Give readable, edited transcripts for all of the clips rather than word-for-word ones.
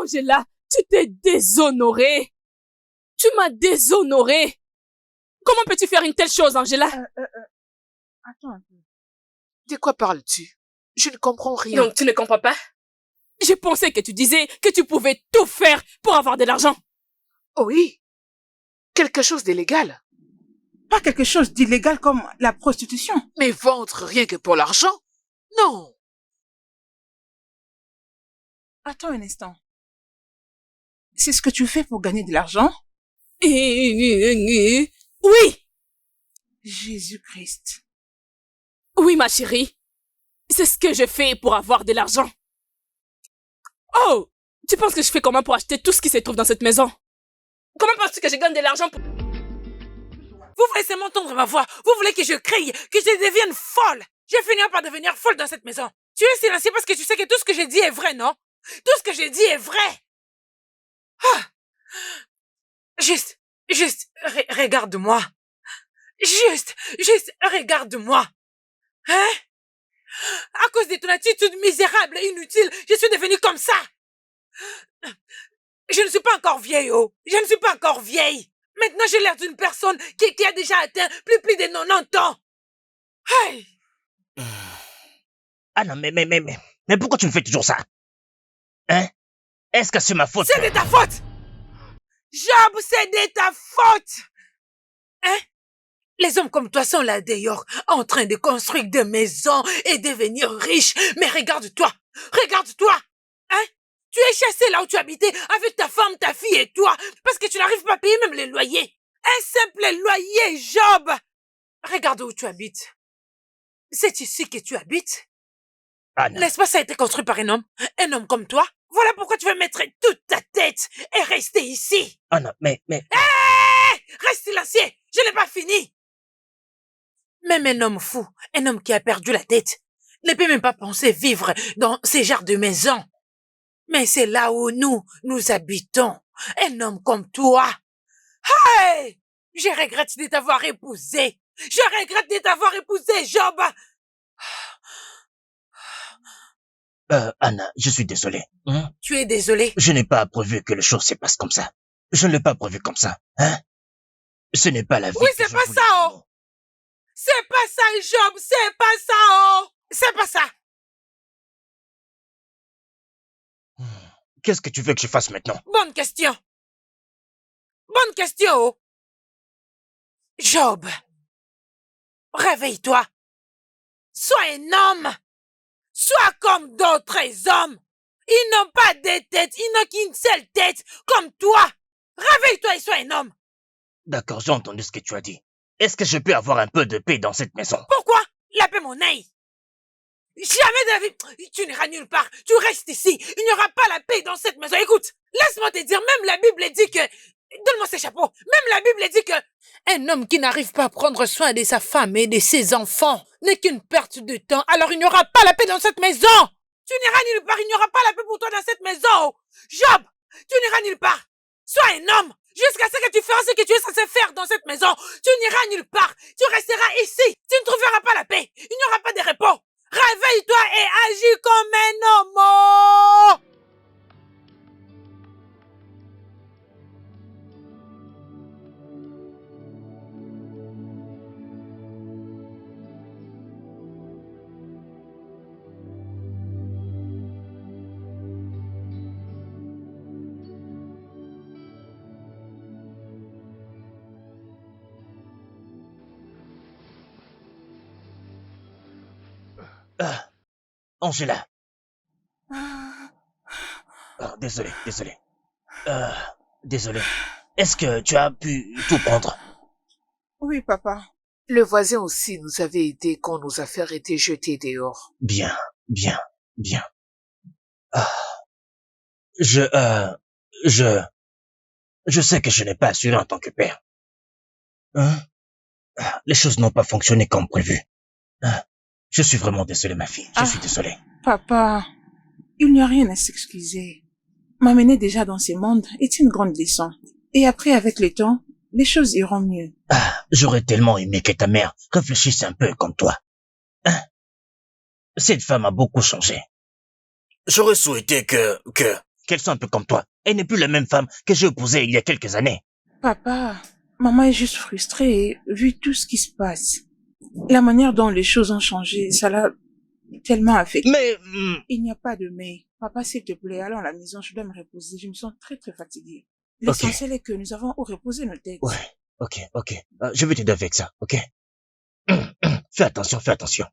Angela, tu t'es déshonorée. Tu m'as déshonorée. Comment peux-tu faire une telle chose, Angela? Attends un peu. De quoi parles-tu? Je ne comprends rien. Donc, tu ne comprends pas? Je pensais que tu disais que tu pouvais tout faire pour avoir de l'argent. Oh oui. Quelque chose d'illégal. Pas quelque chose d'illégal comme la prostitution. Mais vendre rien que pour l'argent? Non. Attends un instant. C'est ce que tu fais pour gagner de l'argent? Oui. Jésus-Christ. Oui, ma chérie. C'est ce que je fais pour avoir de l'argent. Oh! Tu penses que je fais comment pour acheter tout ce qui se trouve dans cette maison? Comment penses-tu que je gagne de l'argent pour... Vous voulez seulement entendre ma voix. Vous voulez que je crie, que je devienne folle. Je vais finir par devenir folle dans cette maison. Tu es silencieux parce que tu sais que tout ce que je dis est vrai, non? Tout ce que je dis est vrai. Ah. Juste, regarde-moi. Juste, regarde-moi. Hein? À cause de ton attitude misérable et inutile, je suis devenue comme ça. Je ne suis pas encore vieille, oh. Je ne suis pas encore vieille. Maintenant, j'ai l'air d'une personne qui a déjà atteint plus de 90 ans. Hey! Ah non, mais pourquoi tu me fais toujours ça? Hein? Est-ce que c'est ma faute? C'est de ta faute! Job, c'est de ta faute! Hein? Les hommes comme toi sont là dehors, en train de construire des maisons et devenir riches. Mais regarde-toi! Regarde-toi! Hein? Tu es chassé là où tu habitais avec ta femme, ta fille et toi, parce que tu n'arrives pas à payer même les loyers. Un simple loyer, Job! Regarde où tu habites. C'est ici que tu habites? Anna. N'est-ce pas ça a été construit par un homme comme toi? Voilà pourquoi tu veux mettre toute ta tête et rester ici. Anna, mais... Reste silencieux, je n'ai pas fini. Même un homme fou, un homme qui a perdu la tête, ne peut même pas penser vivre dans ces genres de maisons. Mais c'est là où nous habitons. Un homme comme toi. Hey! Je regrette de t'avoir épousé. Je regrette de t'avoir épousé, Job. Anna, je suis désolé. Hein? Tu es désolé? Je n'ai pas prévu que les choses se passent comme ça. Je ne l'ai pas prévu comme ça, hein? Ce n'est pas la vie. Oui, c'est pas ça, oh! C'est pas ça, Job! C'est pas ça, oh! C'est pas ça! Qu'est-ce que tu veux que je fasse maintenant? Bonne question! Bonne question, oh! Job! Réveille-toi! Sois un homme! Sois comme d'autres hommes! Ils n'ont pas de tête, ils n'ont qu'une seule tête, comme toi! Réveille-toi et sois un homme! D'accord, j'ai entendu ce que tu as dit. Est-ce que je peux avoir un peu de paix dans cette maison? Pourquoi? La paix, mon œil! Jamais de la vie! Tu n'iras nulle part! Tu restes ici! Il n'y aura pas la paix dans cette maison! Écoute! Laisse-moi te dire, même la Bible dit que... Donne-moi ces chapeaux! Même la Bible dit que... Un homme qui n'arrive pas à prendre soin de sa femme et de ses enfants n'est qu'une perte de temps, alors il n'y aura pas la paix dans cette maison! Tu n'iras nulle part! Il n'y aura pas la paix pour toi dans cette maison! Job! Tu n'iras nulle part! Sois un homme! Jusqu'à ce que tu feras ce que tu es censé faire dans cette maison! Tu n'iras nulle part! Tu resteras ici! Tu ne trouveras pas la paix! Il n'y aura pas de repos! Réveille-toi et agis comme un homme! Angela. Désolé. Désolé. Est-ce que tu as pu tout prendre? Oui, papa. Le voisin aussi nous avait aidés quand nos affaires étaient jetées dehors. Bien. Je sais que je n'ai pas assuré en tant que père. Hein? Les choses n'ont pas fonctionné comme prévu. Je suis vraiment désolé, ma fille. Je suis désolé. Papa, il n'y a rien à s'excuser. M'amener déjà dans ces mondes est une grande leçon. Et après, avec le temps, les choses iront mieux. J'aurais tellement aimé que ta mère réfléchisse un peu comme toi. Hein? Cette femme a beaucoup changé. J'aurais souhaité que qu'elle soit un peu comme toi. Elle n'est plus la même femme que j'ai épousée il y a quelques années. Papa, maman est juste frustrée vu tout ce qui se passe. La manière dont les choses ont changé, ça l'a tellement affectée. Mais... Il n'y a pas de mais. Papa, s'il te plaît, allons à la maison, je dois me reposer. Je me sens très fatiguée. Ok. L'essentiel est que nous avons où reposer nos têtes. Ouais, ok. Je vais t'aider avec ça, ok? Fais attention. Fais attention.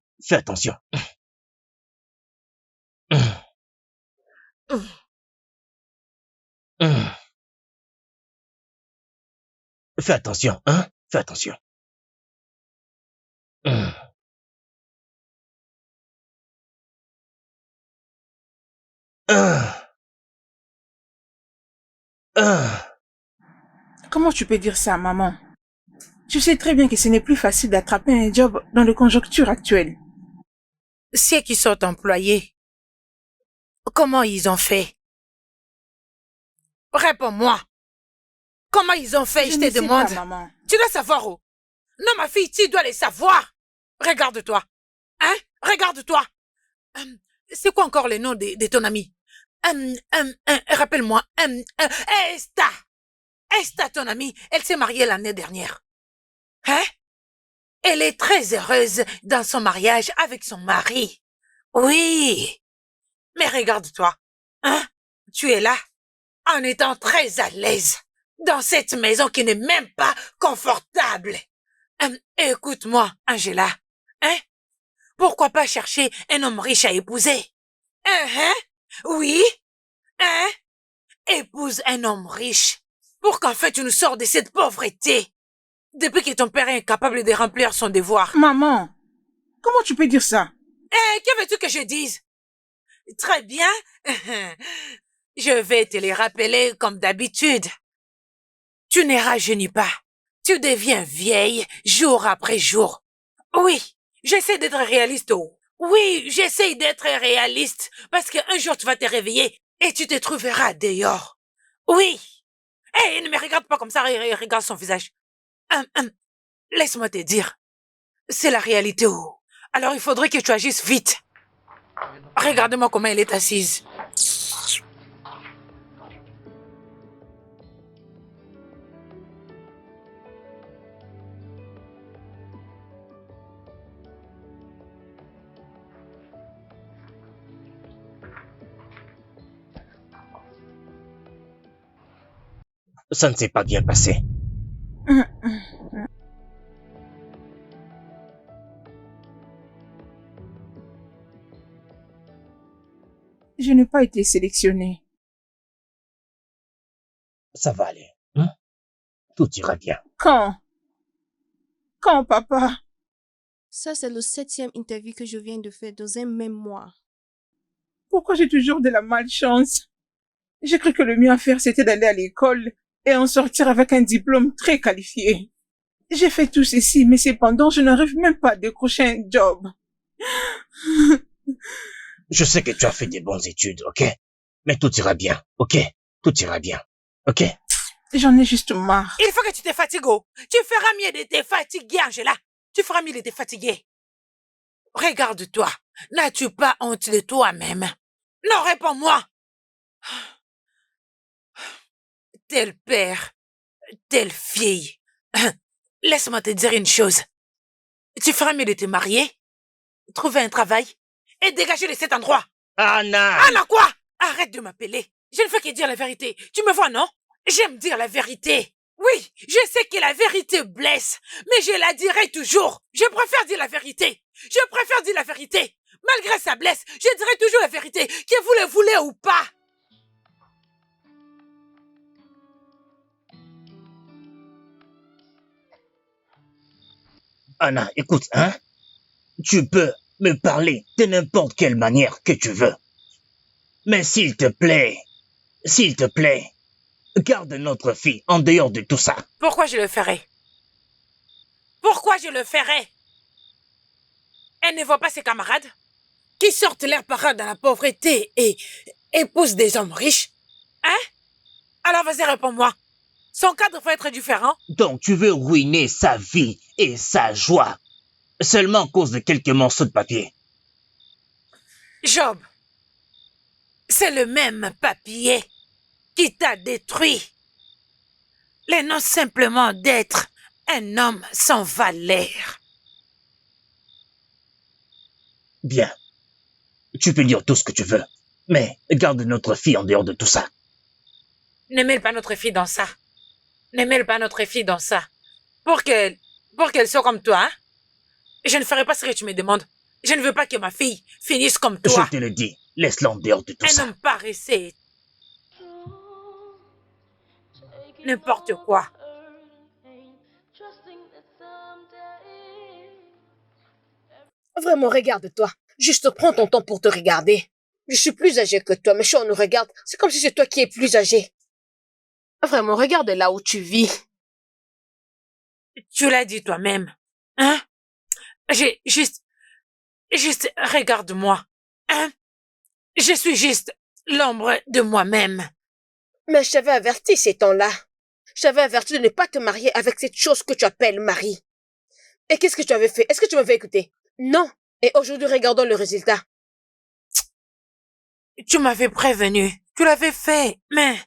Fais attention, hein? Fais attention. Comment tu peux dire ça, maman? Tu sais très bien que ce n'est plus facile d'attraper un job dans les conjonctures actuelles. Ceux qui sont employés, comment ils ont fait? Réponds-moi. Comment ils ont fait, je te demande. Pas, maman. Tu dois savoir où? Non, ma fille, tu dois les savoir. Regarde-toi. Hein? Regarde-toi. C'est quoi encore le nom de ton ami? Rappelle-moi. Esta. Esta, ton amie, elle s'est mariée l'année dernière. Hein? Elle est très heureuse dans son mariage avec son mari. Oui. Mais regarde-toi. Hein? Tu es là, en étant très à l'aise, dans cette maison qui n'est même pas confortable. Écoute-moi, Angela. Hein? Pourquoi pas chercher un homme riche à épouser? Hein? Oui? Hein? Épouse un homme riche pour qu'en fait tu nous sors de cette pauvreté. Depuis que ton père est incapable de remplir son devoir. Maman, comment tu peux dire ça? Que veux-tu que je dise? Très bien. Je vais te les rappeler comme d'habitude. Tu ne rajeunis pas. Tu deviens vieille jour après jour. Oui, j'essaie d'être réaliste. Oui, j'essaie d'être réaliste parce qu'un jour tu vas te réveiller et tu te trouveras dehors. Oui. Ne me regarde pas comme ça, regarde son visage. Laisse-moi te dire. C'est la réalité. Alors il faudrait que tu agisses vite. Regarde-moi comment elle est assise. Ça ne s'est pas bien passé. Je n'ai pas été sélectionnée. Ça va aller, hein? Tout ira bien. Quand, papa? Ça, c'est le 7e interview que je viens de faire dans un même mois. Pourquoi j'ai toujours de la malchance? J'ai cru que le mieux à faire, c'était d'aller à l'école et en sortir avec un diplôme très qualifié. J'ai fait tout ceci, mais cependant, je n'arrive même pas à décrocher un job. Je sais que tu as fait des bonnes études, ok? Mais tout ira bien, ok? Tout ira bien, ok? J'en ai juste marre. Il faut que tu te fatigues. Tu feras mieux de te fatiguer, Angela. Tu feras mieux de te fatiguer. Regarde-toi. N'as-tu pas honte de toi-même? Non, réponds-moi. Tel père, telle fille. Laisse-moi te dire une chose. Tu feras mieux de te marier, trouver un travail et dégager de cet endroit. Anna! Anna quoi? Arrête de m'appeler. Je ne fais que dire la vérité. Tu me vois, non? J'aime dire la vérité. Oui, je sais que la vérité blesse, mais je la dirai toujours. Je préfère dire la vérité. Je préfère dire la vérité. Malgré sa blesse, je dirai toujours la vérité, que vous le voulez ou pas. Anna, écoute, hein? Tu peux me parler de n'importe quelle manière que tu veux. Mais s'il te plaît, garde notre fille en dehors de tout ça. Pourquoi je le ferais? Pourquoi je le ferais? Elle ne voit pas ses camarades qui sortent leur parade dans la pauvreté et épousent des hommes riches? Hein? Alors vas-y, réponds-moi. Son cadre va être différent? Donc tu veux ruiner sa vie et sa joie seulement à cause de quelques morceaux de papier. Job, C'est le même papier qui t'a détruit. Les noms simplement d'être un homme sans valeur. Bien. Tu peux dire tout ce que tu veux. Mais garde notre fille en dehors de tout ça. Ne mêle pas notre fille dans ça. Ne mêle pas notre fille dans ça. Pour qu'elle soit comme toi, hein? Je ne ferai pas ce que tu me demandes. Je ne veux pas que ma fille finisse comme toi. Je te le dis, laisse-la en dehors de tout ça. Un homme paresseux. N'importe quoi. Vraiment, regarde-toi. Juste prends ton temps pour te regarder. Je suis plus âgée que toi, mais si on nous regarde, c'est comme si c'est toi qui es plus âgé. Vraiment, regarde là où tu vis. Tu l'as dit toi-même. Hein? Juste, regarde-moi. Hein? Je suis juste l'ombre de moi-même. Mais je t'avais averti ces temps-là. Je t'avais averti de ne pas te marier avec cette chose que tu appelles mari. Et qu'est-ce que tu avais fait? Est-ce que tu m'avais écouté? Non. Et aujourd'hui, regardons le résultat. Tu m'avais prévenu. Tu l'avais fait. Mais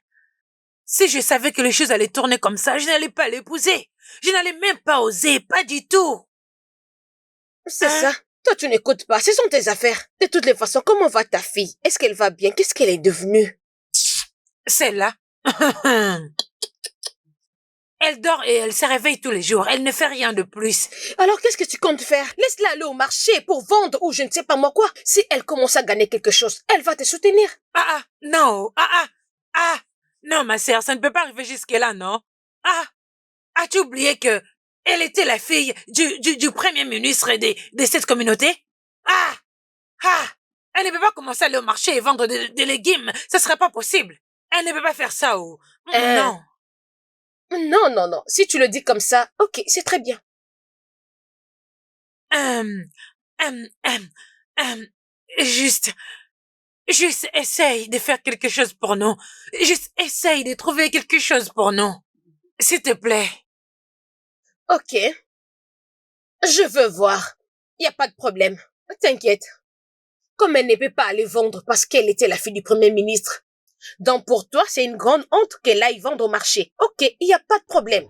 si je savais que les choses allaient tourner comme ça, je n'allais pas l'épouser. Je n'allais même pas oser. Pas du tout. C'est ça. Toi, tu n'écoutes pas. Ce sont tes affaires. De toutes les façons, comment va ta fille? Est-ce qu'elle va bien? Qu'est-ce qu'elle est devenue? Celle-là. Elle dort et elle se réveille tous les jours. Elle ne fait rien de plus. Alors, qu'est-ce que tu comptes faire? Laisse-la aller au marché pour vendre ou je ne sais pas moi quoi. Si elle commence à gagner quelque chose, elle va te soutenir. Non. Non, ma sœur, ça ne peut pas arriver jusque-là, non? As-tu oublié que elle était la fille du premier ministre de cette communauté? Elle ne peut pas commencer à aller au marché et vendre des légumes. Ça serait pas possible. Elle ne peut pas faire ça ou... Non. Non. Si tu le dis comme ça, ok, c'est très bien. Juste essaye de faire quelque chose pour nous. Juste essaye de trouver quelque chose pour nous. S'il te plaît. Ok. Je veux voir. Y a pas de problème. T'inquiète. Comme elle ne peut pas aller vendre parce qu'elle était la fille du premier ministre. Donc pour toi, c'est une grande honte qu'elle aille vendre au marché. Ok, y a pas de problème.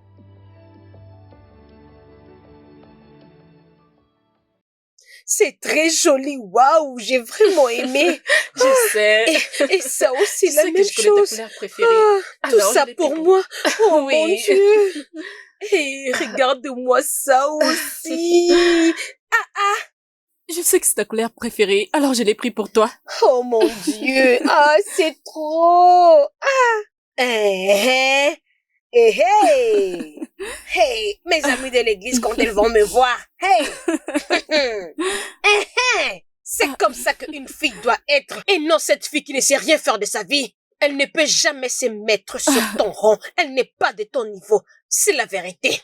C'est très joli, waouh, j'ai vraiment aimé. Je sais. Et ça aussi, Tu la sais même que je connais ta chose. couleur préférée. Tout Alors, ça je l'ai pour pris moi. Oh Oui. mon Dieu. Et regarde-moi ça aussi. Je sais que c'est ta couleur préférée, alors je l'ai pris pour toi. Oh mon Dieu. Ah, c'est trop. Hey. Hey, mes amis de l'église quand elles vont me voir. Hey. C'est comme ça qu'une fille doit être. Et non cette fille qui ne sait rien faire de sa vie. Elle ne peut jamais se mettre sur ton rang. Elle n'est pas de ton niveau. C'est la vérité.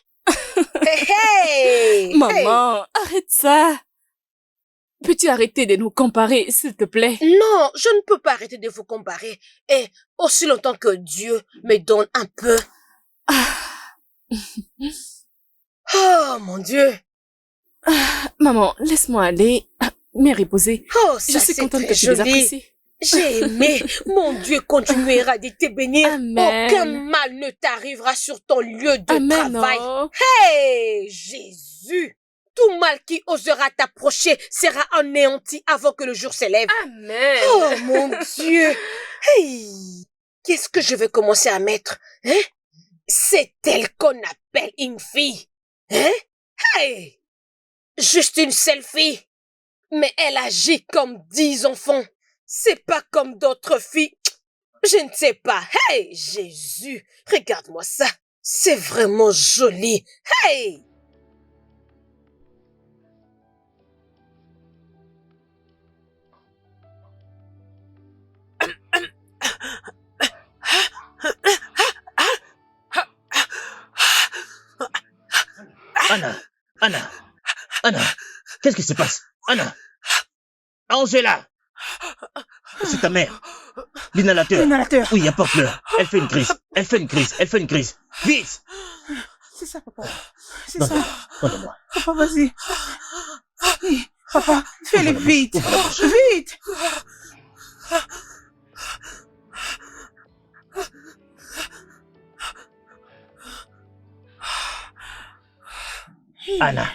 Hey. Maman, arrête ça. Peux-tu arrêter de nous comparer, s'il te plaît? Non, je ne peux pas arrêter de vous comparer. Et aussi longtemps que Dieu me donne un peu. Oh, mon Dieu. Maman, laisse-moi aller, me reposer. Oh, Je ça suis c'est contente très que tu les joli. apprécies. J'ai aimé. Mon Dieu continuera de te bénir. Amen. Aucun mal ne t'arrivera sur ton lieu de Amen. travail. Oh. Hey, Jésus. Tout mal qui osera t'approcher sera anéanti avant que le jour s'élève. Amen. Oh, mon Dieu. Hey, qu'est-ce que je vais commencer à mettre? Hein? C'est elle qu'on appelle une fille. Hein? Hey! Juste une seule fille. Mais elle agit comme 10 enfants. C'est pas comme d'autres filles. Je ne sais pas. Hey, Jésus, regarde-moi ça. C'est vraiment joli. Hey! Anna, qu'est-ce qui se passe? Anna, Angela, c'est ta mère. L'inhalateur. L'inhalateur. Oui, apporte-le. Elle fait une crise. Vite. C'est ça, papa. C'est ça. Donne-moi. Papa, vas-y. Oui, papa, fais-le vite. Vite. Anna,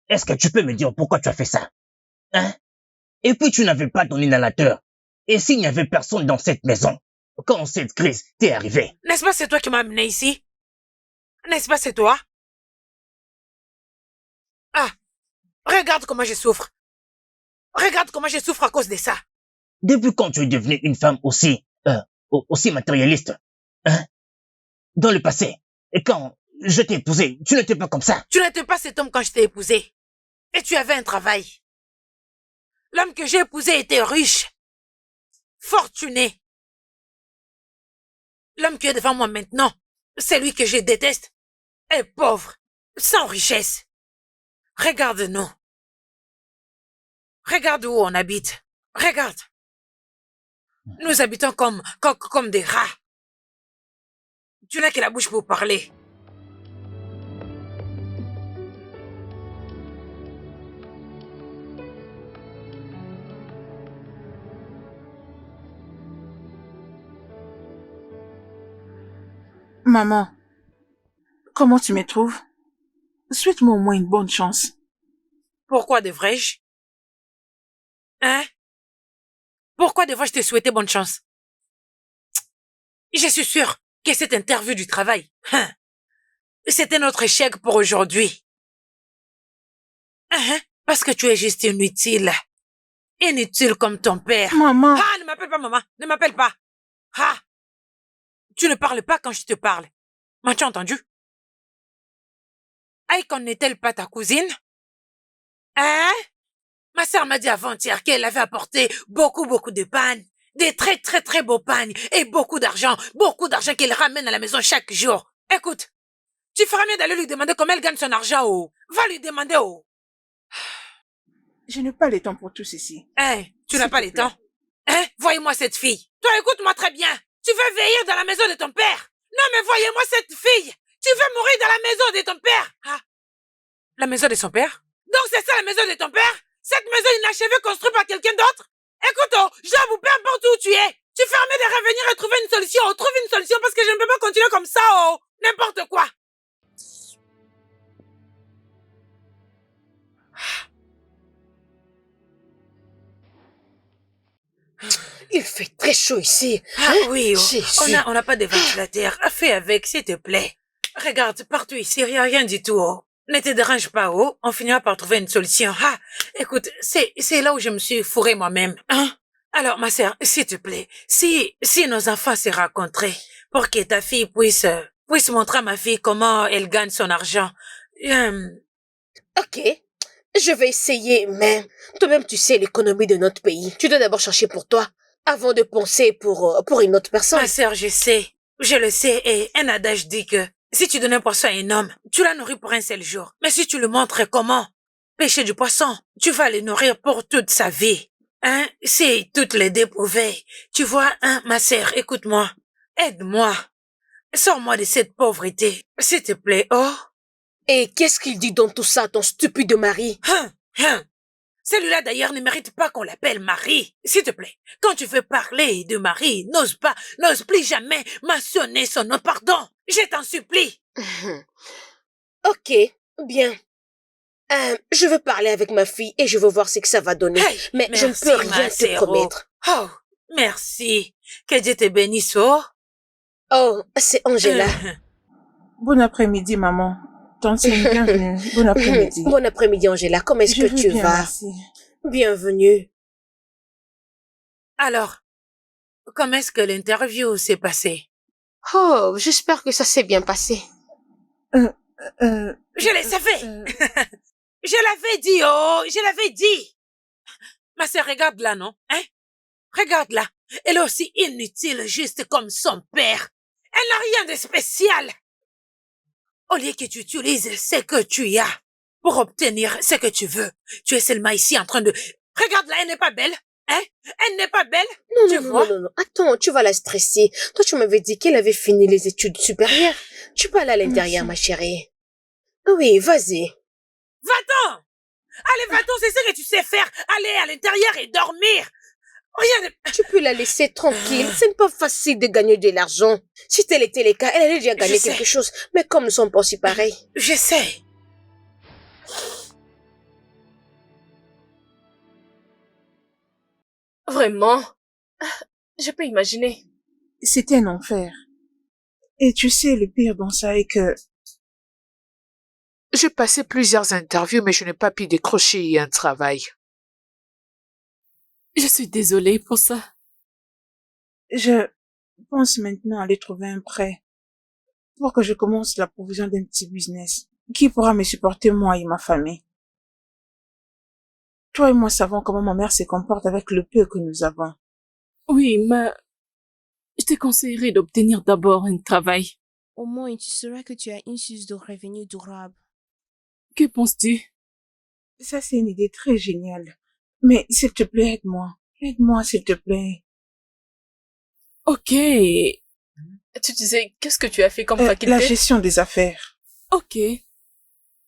est-ce que tu peux me dire pourquoi tu as fait ça? Hein? Et puis tu n'avais pas ton inhalateur. Et s'il n'y avait personne dans cette maison, quand cette crise t'est arrivée? N'est-ce pas c'est toi qui m'as amené ici? N'est-ce pas c'est toi? Ah, regarde comment je souffre. Regarde comment je souffre à cause de ça. Depuis quand tu es devenue une femme aussi matérialiste? Hein? Dans le passé, et quand je t'ai épousé, tu n'étais pas comme ça. Tu n'étais pas cet homme quand je t'ai épousé. Et tu avais un travail. L'homme que j'ai épousé était riche, fortuné. L'homme qui est devant moi maintenant, celui que je déteste, est pauvre, sans richesse. Regarde-nous. Regarde où on habite. Regarde. Nous habitons comme des rats. Tu n'as que la bouche pour parler. Maman, comment tu me trouves? Souhaite-moi au moins une bonne chance. Pourquoi devrais-je? Hein? Pourquoi devrais-je te souhaiter bonne chance? Je suis sûre que cette interview du travail, c'était notre échec pour aujourd'hui. Parce que tu es juste inutile. Inutile comme ton père. Maman! Ah, ne m'appelle pas maman. Ne m'appelle pas. Ah! Tu ne parles pas quand je te parle. M'as-tu entendu? Aïkon n'est-elle pas ta cousine? Hein? Ma sœur m'a dit avant-hier qu'elle avait apporté beaucoup de pagnes. Des très beaux pagnes. Et beaucoup d'argent qu'elle ramène à la maison chaque jour. Écoute, tu feras mieux d'aller lui demander comment elle gagne son argent, oh. Va lui demander, oh. Je n'ai pas le temps pour tout ceci. Hein? Tu n'as S'il pas te le plaît. temps? Hein? Voyez-moi cette fille. Toi, écoute-moi très bien. Tu veux veiller dans la maison de ton père? Non, mais voyez-moi cette fille. Tu veux mourir dans la maison de ton père? Ah. La maison de son père? Donc c'est ça la maison de ton père? Cette maison inachevée construite par quelqu'un d'autre? Écoute, oh, Job, ou peu importe où tu es, tu fais mieux de revenir et trouver une solution. Oh, trouve une solution parce que je ne peux pas continuer comme ça, oh. N'importe quoi. Il fait très chaud ici. Ah oui, oh. Jésus. On n'a pas de ventilateur. Fais avec, s'il te plaît. Regarde, partout ici, il n'y a rien du tout, oh. Ne te dérange pas, oh. On finira par trouver une solution. Ah, écoute, c'est là où je me suis fourré moi-même. Hein? Alors, ma sœur, s'il te plaît, si nos enfants se rencontraient pour que ta fille puisse montrer à ma fille comment elle gagne son argent. Ok, je vais essayer, mais toi-même tu sais l'économie de notre pays. Tu dois d'abord chercher pour toi, avant de penser pour une autre personne. Ma sœur, je le sais, et un adage dit que si tu donnes un poisson à un homme, tu la nourris pour un seul jour. Mais si tu lui montres comment pêcher du poisson, tu vas le nourrir pour toute sa vie. Hein, si toutes les deux pouvaient. Tu vois, hein, ma sœur, écoute-moi. Aide-moi. Sors-moi de cette pauvreté, s'il te plaît, oh. Et qu'est-ce qu'il dit dans tout ça, ton stupide mari? Celui-là d'ailleurs ne mérite pas qu'on l'appelle mari. S'il te plaît, quand tu veux parler de mari, n'ose plus jamais mentionner son nom, pardon. Je t'en supplie. Ok, bien. Je veux parler avec ma fille et je veux voir ce que ça va donner. Hey, mais je ne merci, peux rien ma te sœur. promettre. Oh, merci. Que Dieu te bénisse, oh. Oh, c'est Angela. Bon après-midi, maman. Tante, bienvenue. Bon après-midi. Bon après-midi, Angela. Comment est-ce que tu vas? Merci. Bienvenue. Alors, comment est-ce que l'interview s'est passée? Oh, j'espère que ça s'est bien passé. Je le savais. Je l'avais dit, oh, je l'avais dit. Ma sœur, regarde là, non? Hein? Regarde là. Elle est aussi inutile, juste comme son père. Elle n'a rien de spécial. Au lieu que tu utilises ce que tu as pour obtenir ce que tu veux, tu es seulement ici en train de... Regarde là, elle n'est pas belle. Hein? Elle n'est pas belle. Non. Attends, tu vas la stresser. Toi, tu m'avais dit qu'elle avait fini les études supérieures. Tu peux aller à l'intérieur, ma chérie. Oui, vas-y. Va-t'en! Allez, va-t'en, c'est ce que tu sais faire. Aller à l'intérieur et dormir. Rien de... Tu peux la laisser tranquille. Ce n'est pas facile de gagner de l'argent. Si tel était le cas, elle allait déjà gagner quelque chose. Mais comme nous sommes pas aussi pareils. Je sais. Vraiment? Je peux imaginer. C'était un enfer. Et tu sais, le pire dans ça est que J'ai passé plusieurs interviews, mais je n'ai pas pu décrocher un travail. Je suis désolée pour ça. je pense maintenant aller trouver un prêt pour que je commence la provision d'un petit business qui pourra me supporter moi et ma famille. Toi et moi savons comment ma mère se comporte avec le peu que nous avons. Oui, mais je te conseillerais d'obtenir d'abord un travail. Au moins, tu sauras que tu as une source de revenus durable. Que penses-tu? Ça, c'est une idée très géniale. Mais s'il te plaît, aide-moi. Aide-moi, s'il te plaît. Ok. Tu disais, qu'est-ce que tu as fait comme faculté? La gestion des affaires. Ok.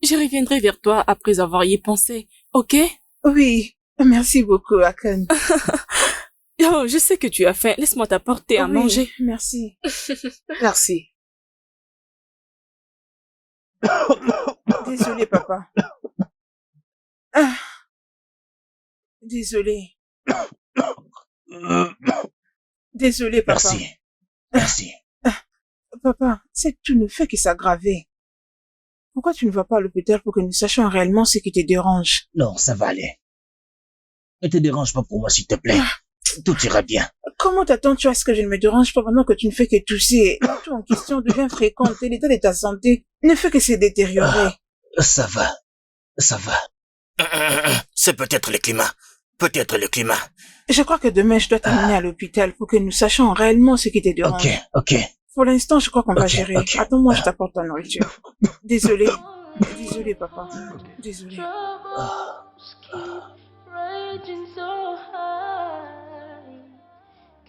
Je reviendrai vers toi après avoir y pensé. Ok? Oui, merci beaucoup, Akan. Oh, je sais que tu as faim. Laisse-moi t'apporter à Oui, manger. merci. Merci. Désolé, papa. Ah, désolé. Désolé, papa. Merci. Merci. Papa, c'est tout ne fait que s'aggraver. Pourquoi tu ne vas pas à l'hôpital pour que nous sachions réellement ce qui te dérange? Non, ça va aller. Ne te dérange pas pour moi, s'il te plaît. Tout ira bien. Comment t'attends-tu à ce que je ne me dérange pas pendant que tu ne fais que tousser? La toux en question devient fréquente et l'état de ta santé ne fait que se détériorer. Ça va. Ça va. C'est peut-être le climat. Peut-être le climat. Je crois que demain je dois t'amener à l'hôpital pour que nous sachions réellement ce qui te dérange. Ok. Pour l'instant, je crois qu'on va Ok, gérer. ok. Attends-moi, je t'apporte ta nourriture. Désolé. Désolé, papa. Désolé. Troubles keep raging so high.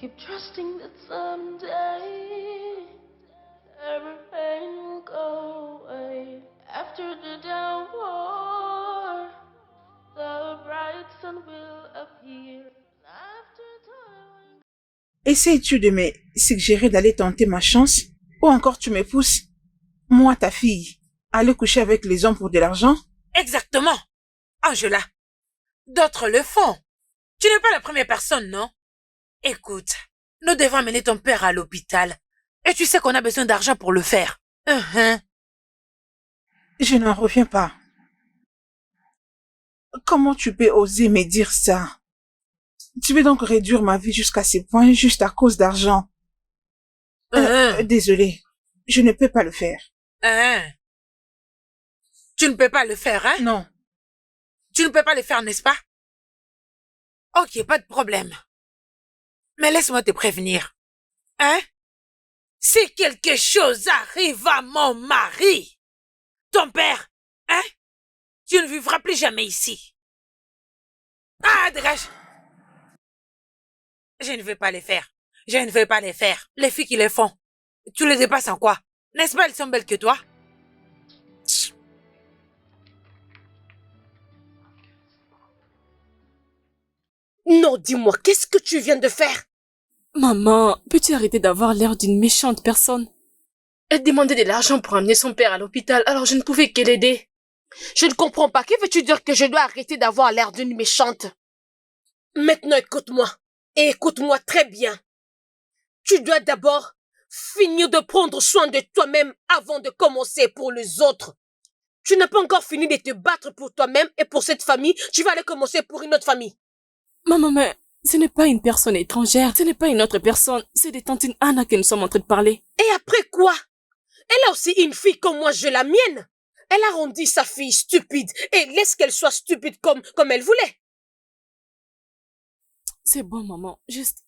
Keep trusting that someday every pain will go away. After the downpour, the bright sun will appear. After time. Essayes-tu de me suggérer d'aller tenter ma chance? Ou encore tu me pousses, moi, ta fille, à aller coucher avec les hommes pour de l'argent? Exactement. Angela, d'autres le font. Tu n'es pas la première personne, non? Écoute, nous devons amener ton père à l'hôpital. Et tu sais qu'on a besoin d'argent pour le faire. Je n'en reviens pas. Comment tu peux oser me dire ça? Tu veux donc réduire ma vie jusqu'à ce point juste à cause d'argent? Désolé, je ne peux pas le faire. Tu ne peux pas le faire, hein? Non. Tu ne peux pas le faire, n'est-ce pas? Ok, pas de problème. Mais laisse-moi te prévenir. Hein? Si quelque chose arrive à mon mari, ton père, hein? Tu ne vivras plus jamais ici. Ah, dégage! Je ne veux pas les faire. Je ne veux pas les faire. Les filles qui les font, tu les dépasses en quoi? N'est-ce pas, elles sont belles que toi? Non, dis-moi, qu'est-ce que tu viens de faire? Maman, peux-tu arrêter d'avoir l'air d'une méchante personne? Elle demandait de l'argent pour amener son père à l'hôpital, alors je ne pouvais que l'aider. Je ne comprends pas. Que veux-tu dire que je dois arrêter d'avoir l'air d'une méchante? Maintenant, écoute-moi. Et écoute-moi très bien. Tu dois d'abord finir de prendre soin de toi-même avant de commencer pour les autres. Tu n'as pas encore fini de te battre pour toi-même et pour cette famille. Tu vas aller commencer pour une autre famille. Maman, mais ce n'est pas une personne étrangère, ce n'est pas une autre personne, c'est de tantine Anna que nous sommes en train de parler. Et après quoi? Elle a aussi une fille comme moi, j'ai la mienne. Elle a rendu sa fille stupide et laisse qu'elle soit stupide comme elle voulait. C'est bon, maman, juste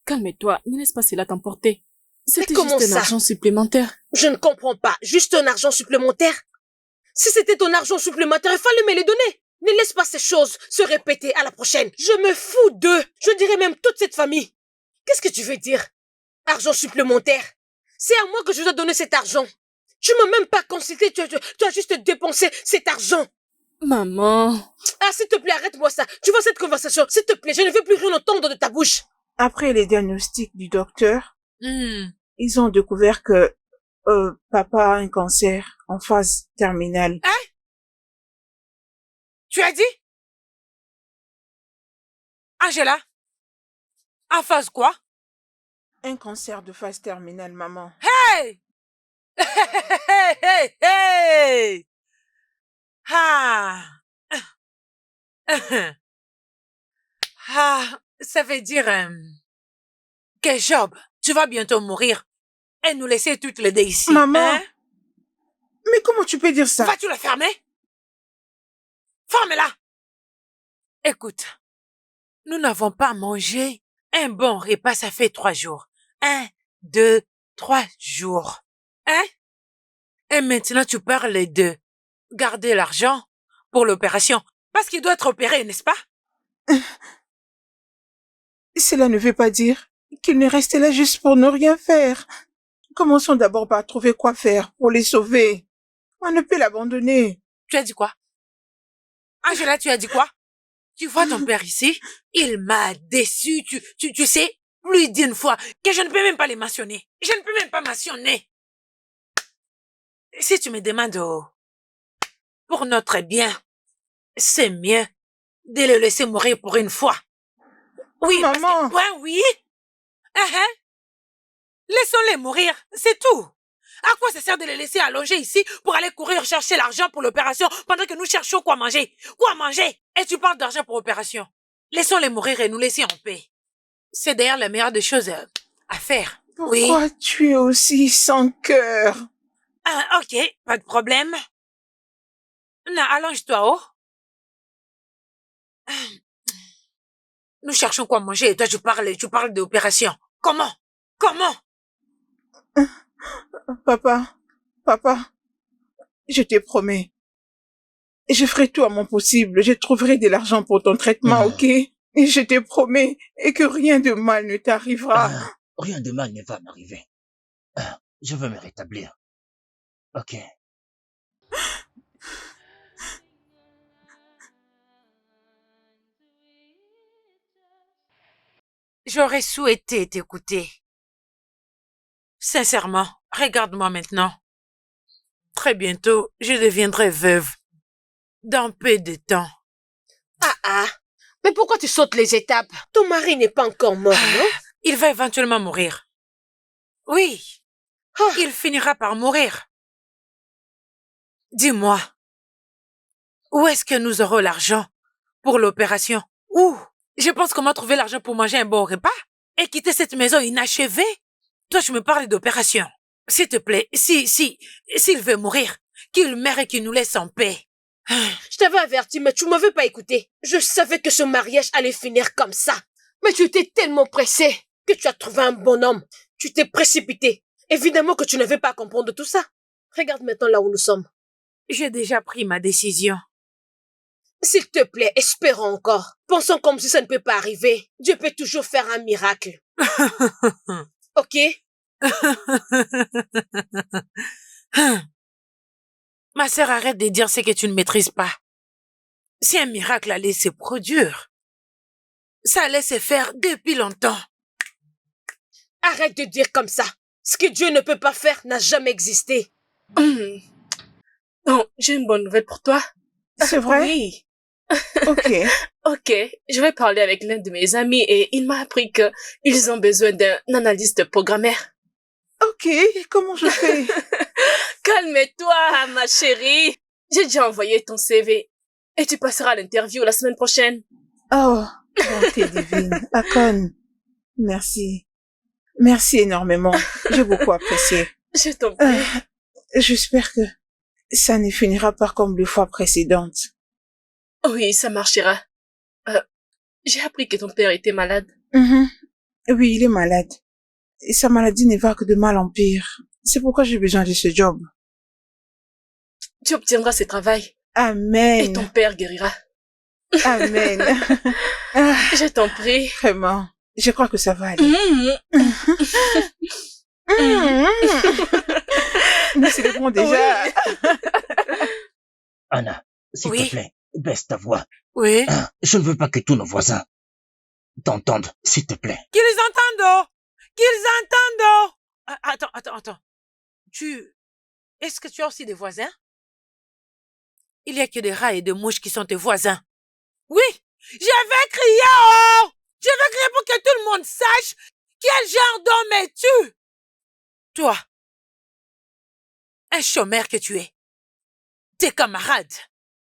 calme-toi, ne laisse pas cela t'emporter. C'était comment juste un ça? argent supplémentaire. Je ne comprends pas. Juste un argent supplémentaire? Si c'était ton argent supplémentaire, il fallait me le donner. Ne laisse pas ces choses se répéter à la prochaine. Je me fous d'eux. Je dirais même toute cette famille. Qu'est-ce que tu veux dire? Argent supplémentaire? C'est à moi que je dois donner cet argent. Tu m'as même pas consulté, tu as juste dépensé cet argent. Maman. Ah, s'il te plaît, arrête-moi ça. Tu vois cette conversation? S'il te plaît, je ne veux plus rien entendre de ta bouche. Après les diagnostics du docteur, ils ont découvert que papa a un cancer en phase terminale. Hein? Tu as dit? Angela? En phase quoi? Un cancer de phase terminale, maman. Hey! Hey, hey, hey! Ah! Ah, ça veut dire que Job, tu vas bientôt mourir et nous laisser toutes les deux ici. Maman! Hein? Mais comment tu peux dire ça? Vas-tu la fermer? Ferme-la! Écoute, nous n'avons pas mangé un bon repas, ça fait 3 jours. 1, 2, 3 jours. Hein? Et maintenant, tu parles de garder l'argent pour l'opération. Parce qu'il doit être opéré, n'est-ce pas? Cela ne veut pas dire qu'il n'est resté là juste pour ne rien faire. Commençons d'abord par trouver quoi faire pour les sauver. On ne peut l'abandonner. Tu as dit quoi? Angela, tu as dit quoi? Tu vois ton père ici? Il m'a déçu, tu sais, plus d'une fois, que je ne peux même pas les mentionner. Je ne peux même pas mentionner. Si tu me demandes pour notre bien, c'est mieux de le laisser mourir pour une fois. Oui, Maman! Oui. Laissons-les mourir, c'est tout. À quoi ça sert de les laisser allonger ici pour aller courir chercher l'argent pour l'opération pendant que nous cherchons quoi manger? Quoi manger? Et tu parles d'argent pour l'opération. Laissons-les mourir et nous laisser en paix. C'est d'ailleurs la meilleure des choses à faire. Pourquoi tu es aussi sans cœur? Ah, ok, pas de problème. Non, allonge-toi, oh. Nous cherchons quoi manger et toi tu parles d'opération. Comment? Papa, je te promets. Je ferai tout à mon possible. Je trouverai de l'argent pour ton traitement, ok? Et je te promets et que rien de mal ne t'arrivera. Rien de mal ne va m'arriver. Je veux me rétablir. Ok. J'aurais souhaité t'écouter. Sincèrement, regarde-moi maintenant. Très bientôt, je deviendrai veuve. Dans peu de temps. Mais pourquoi tu sautes les étapes? Ton mari n'est pas encore mort, non? Il va éventuellement mourir. Oui, il finira par mourir. Dis-moi, où est-ce que nous aurons l'argent pour l'opération? Où? Je pense comment trouver l'argent pour manger un bon repas et quitter cette maison inachevée. Toi, tu me parles d'opération. S'il te plaît, s'il veut mourir, qu'il meure et qu'il nous laisse en paix. Je t'avais averti, mais tu m'avais pas écouté. Je savais que ce mariage allait finir comme ça. Mais tu étais tellement pressé que tu as trouvé un bon homme. Tu t'es précipité. Évidemment que tu n'avais pas à comprendre tout ça. Regarde maintenant là où nous sommes. J'ai déjà pris ma décision. S'il te plaît, espérons encore. Pensons comme si ça ne peut pas arriver. Dieu peut toujours faire un miracle. Ok? Ma sœur, arrête de dire ce que tu ne maîtrises pas. Si un miracle allait se produire, ça allait se faire depuis longtemps. Arrête de dire comme ça. Ce que Dieu ne peut pas faire n'a jamais existé. Non, j'ai une bonne nouvelle pour toi. C'est vrai? Oui. Ok. Ok, je vais parler avec l'un de mes amis et il m'a appris que ils ont besoin d'un analyste programmeur. Ok, comment je fais? Calme-toi, ma chérie. J'ai déjà envoyé ton CV et tu passeras l'interview la semaine prochaine. Oh, bonté divine. Akon, merci. Merci énormément. J'ai beaucoup apprécié. Je t'en prie. J'espère que ça ne finira pas comme les fois précédentes. Oui, ça marchera. J'ai appris que ton père était malade. Oui, il est malade. Et sa maladie ne va que de mal en pire. C'est pourquoi j'ai besoin de ce job. Tu obtiendras ce travail. Amen. Et ton père guérira. Amen. Je t'en prie. Vraiment, je crois que ça va aller. Nous célébrons déjà. Oui. Anna, s'il te plaît, baisse ta voix. Oui. Je ne veux pas que tous nos voisins t'entendent, s'il te plaît. Qu'ils entendent, oh! Qu'ils entendent, oh! Attends. Est-ce que tu as aussi des voisins? il y a que des rats et des mouches qui sont tes voisins. Oui, je vais crier, oh! Je vais crier pour que tout le monde sache quel genre d'homme es-tu. Toi, un chômeur que tu es. Tes camarades,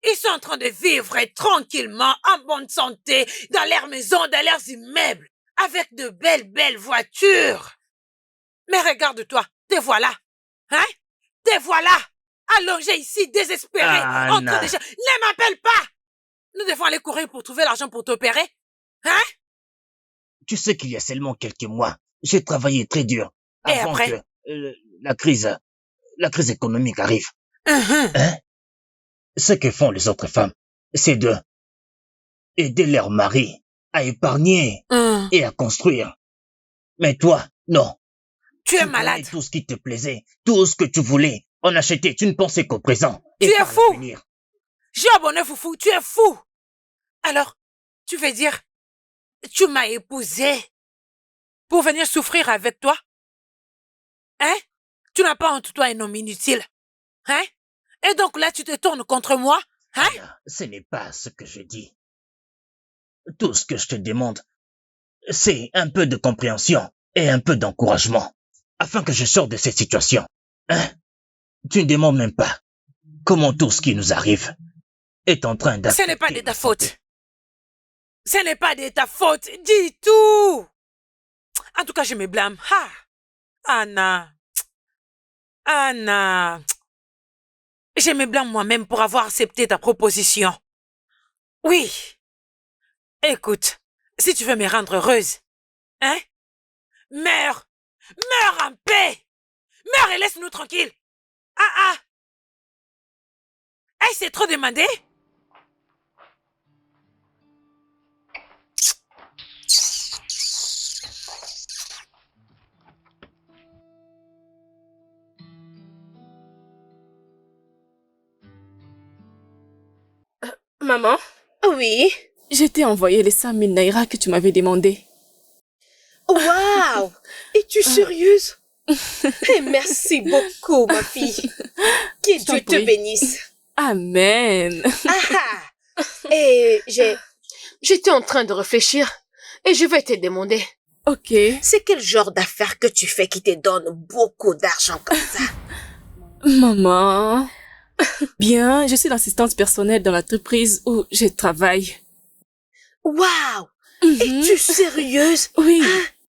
ils sont en train de vivre tranquillement, en bonne santé, dans leurs maisons, dans leurs immeubles, avec de belles voitures. Mais regarde-toi, te voilà. Hein? Te voilà, allongé ici, désespéré, en train de... Ne m'appelle pas! Nous devons aller courir pour trouver l'argent pour t'opérer. Hein? Tu sais qu'il y a seulement quelques mois, j'ai travaillé très dur Et avant après? que la crise économique arrive. Hein? Ce que font les autres femmes, c'est de aider leur mari à épargner et à construire. Mais toi, non. Tu es Tu malade. prenais tout ce qui te plaisait, tout ce que tu voulais, en acheter, tu ne pensais qu'au présent. Tu et es par fou. l'avenir. J'ai abonné foufou, tu es fou. Alors, tu veux dire, tu m'as épousé pour venir souffrir avec toi? Hein? Tu n'as pas honte, toi, un homme inutile? Hein? Et donc là, tu te tournes contre moi? Hein? Anna, ce n'est pas ce que je dis. Tout ce que je te demande, c'est un peu de compréhension et un peu d'encouragement, afin que je sorte de cette situation. Hein? Tu ne demandes même pas comment tout ce qui nous arrive est en train d'affecter. Ce n'est pas de ta ma santé. faute. Ce n'est pas de ta faute, dis tout. En tout cas, je me blâme. Ah, Anna. Anna. Je me blâme moi-même pour avoir accepté ta proposition. Oui. Écoute, si tu veux me rendre heureuse, hein? Meurs. Meurs en paix. Meurs et laisse-nous tranquilles. Ah. Hey, c'est trop demandé? Maman, Oui. je t'ai envoyé les 5 000 naira que tu m'avais demandé. Waouh! Es-tu sérieuse? Eh, merci beaucoup, ma fille. Que t'en Dieu te prie. bénisse. Amen. Ah! Et j'étais en train de réfléchir et je vais te demander, Ok. c'est quel genre d'affaires que tu fais qui te donne beaucoup d'argent comme ça? Maman. Bien, je suis l'assistante personnelle dans l'entreprise où je travaille. Waouh! Mhm. Es-tu sérieuse? Oui.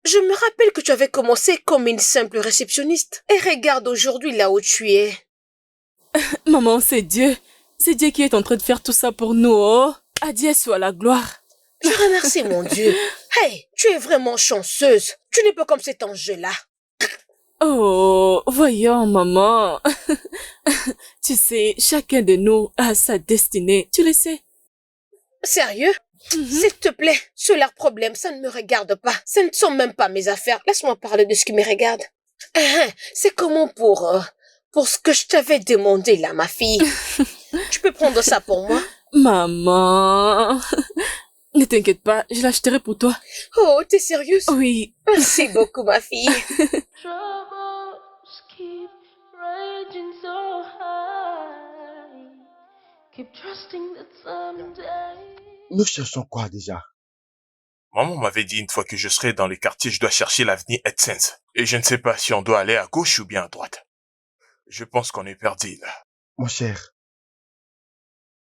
Je me rappelle que tu avais commencé comme une simple réceptionniste. Et regarde aujourd'hui là où tu es. Maman, c'est Dieu. C'est Dieu qui est en train de faire tout ça pour nous, oh. À Dieu soit la gloire. Je remercie mon Dieu. Hey, tu es vraiment chanceuse. Tu n'es pas comme cet ange-là. Oh, voyons, maman. Tu sais, chacun de nous a sa destinée. Tu le sais. Sérieux? S'il te plaît, sur leurs problèmes, ça ne me regarde pas. Ce ne sont même pas mes affaires. Laisse-moi parler de ce qui me regarde. C'est comment pour ce que je t'avais demandé là, ma fille. Tu peux prendre ça pour moi? Maman. Ne t'inquiète pas, je l'achèterai pour toi. Oh, t'es sérieuse? Oui. Merci beaucoup, ma fille. Troubles keep raging so high. Keep trusting that someday. Nous cherchons quoi déjà? Maman m'avait dit une fois que je serais dans les quartiers, je dois chercher l'avenue AdSense. Et je ne sais pas si on doit aller à gauche ou bien à droite. Je pense qu'on est perdu là. Mon cher,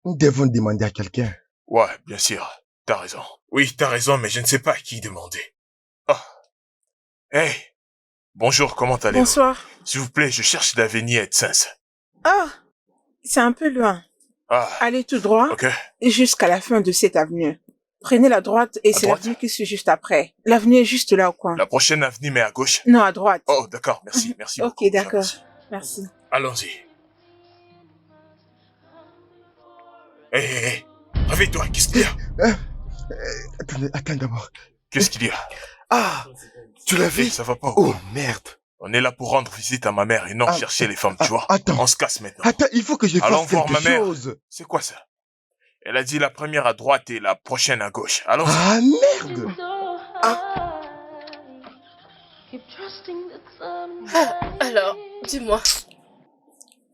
nous devons demander à quelqu'un. Ouais, bien sûr. T'as raison. Oui, t'as raison, mais je ne sais pas à qui demander. Oh. Hey. Bonjour, comment allez-vous? Bonsoir. S'il vous plaît, je cherche l'avenue AdSense. Ah, c'est un peu loin. Ah. Allez tout droit Ok. jusqu'à la fin de cette avenue. Prenez la droite et À c'est droite? l'avenue qui suit juste après. L'avenue est juste là au coin. La prochaine avenue, mais à gauche? Non, à droite. Oh, d'accord, merci, merci Ok, beaucoup. d'accord. J'apprécie. Merci. Allons-y. Hé, réveille-toi, qu'est-ce qu'il y a? Attends d'abord. Qu'est-ce qu'il y a? Ah, tu l'as vu? Ça va pas ou Oh, quoi? merde. On est là pour rendre visite à ma mère et non chercher les femmes, tu vois? Attends. On se casse maintenant. Attends, il faut que je Allons fasse voir quelque ma mère. chose. C'est quoi ça? Elle a dit la première à droite et la prochaine à gauche. Allons. Ah, merde! Keep trusting that someday. Alors, dis-moi.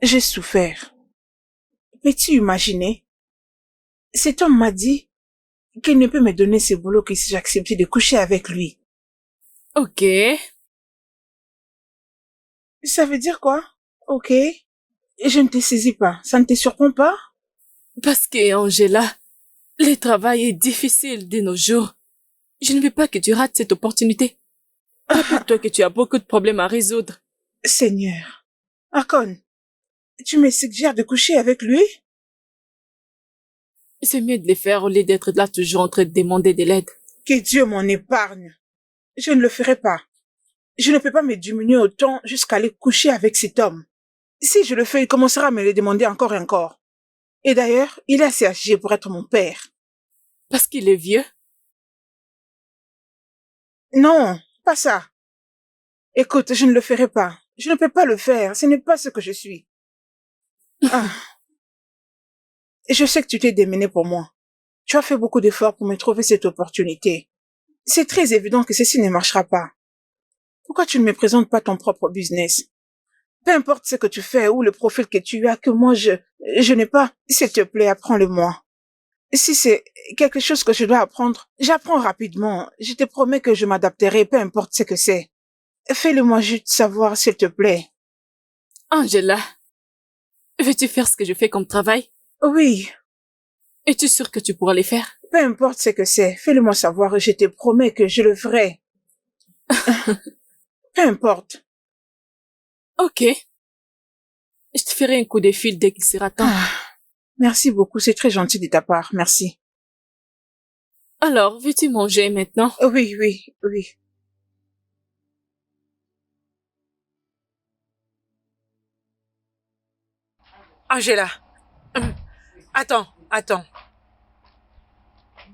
J'ai souffert. Peux-tu imaginer? Cet homme m'a dit qu'il ne peut me donner ce boulot que si j'acceptais de coucher avec lui. Ok. Ça veut dire quoi? Ok. Je ne te saisis pas. Ça ne te surprend pas? Parce que, Angela, le travail est difficile de nos jours. Je ne veux pas que tu rates cette opportunité. Rappelle-toi que tu as beaucoup de problèmes à résoudre. Seigneur. Akon, tu me suggères de coucher avec lui? C'est mieux de les faire au lieu d'être là toujours en train de demander de l'aide. Que Dieu m'en épargne. Je ne le ferai pas. Je ne peux pas me diminuer autant jusqu'à aller coucher avec cet homme. Si je le fais, il commencera à me le demander encore et encore. Et d'ailleurs, il est assez âgé pour être mon père. Parce qu'il est vieux? Non, pas ça. Écoute, je ne le ferai pas. Je ne peux pas le faire. Ce n'est pas ce que je suis. Ah. Je sais que tu t'es démené pour moi. Tu as fait beaucoup d'efforts pour me trouver cette opportunité. C'est très évident que ceci ne marchera pas. Pourquoi tu ne me présentes pas ton propre business? Peu importe ce que tu fais ou le profil que tu as, que moi je n'ai pas, s'il te plaît, apprends-le-moi. Si c'est quelque chose que je dois apprendre, j'apprends rapidement. Je te promets que je m'adapterai, peu importe ce que c'est. Fais-le-moi juste savoir, s'il te plaît. Angela, veux-tu faire ce que je fais comme travail? Oui. Es-tu sûre que tu pourras les faire? Peu importe ce que c'est, fais-le-moi savoir et je te promets que je le ferai. Peu importe. Ok. Je te ferai un coup de fil dès qu'il sera temps. Merci beaucoup, c'est très gentil de ta part, merci. Alors, veux-tu manger maintenant? Oui. Angela, attends.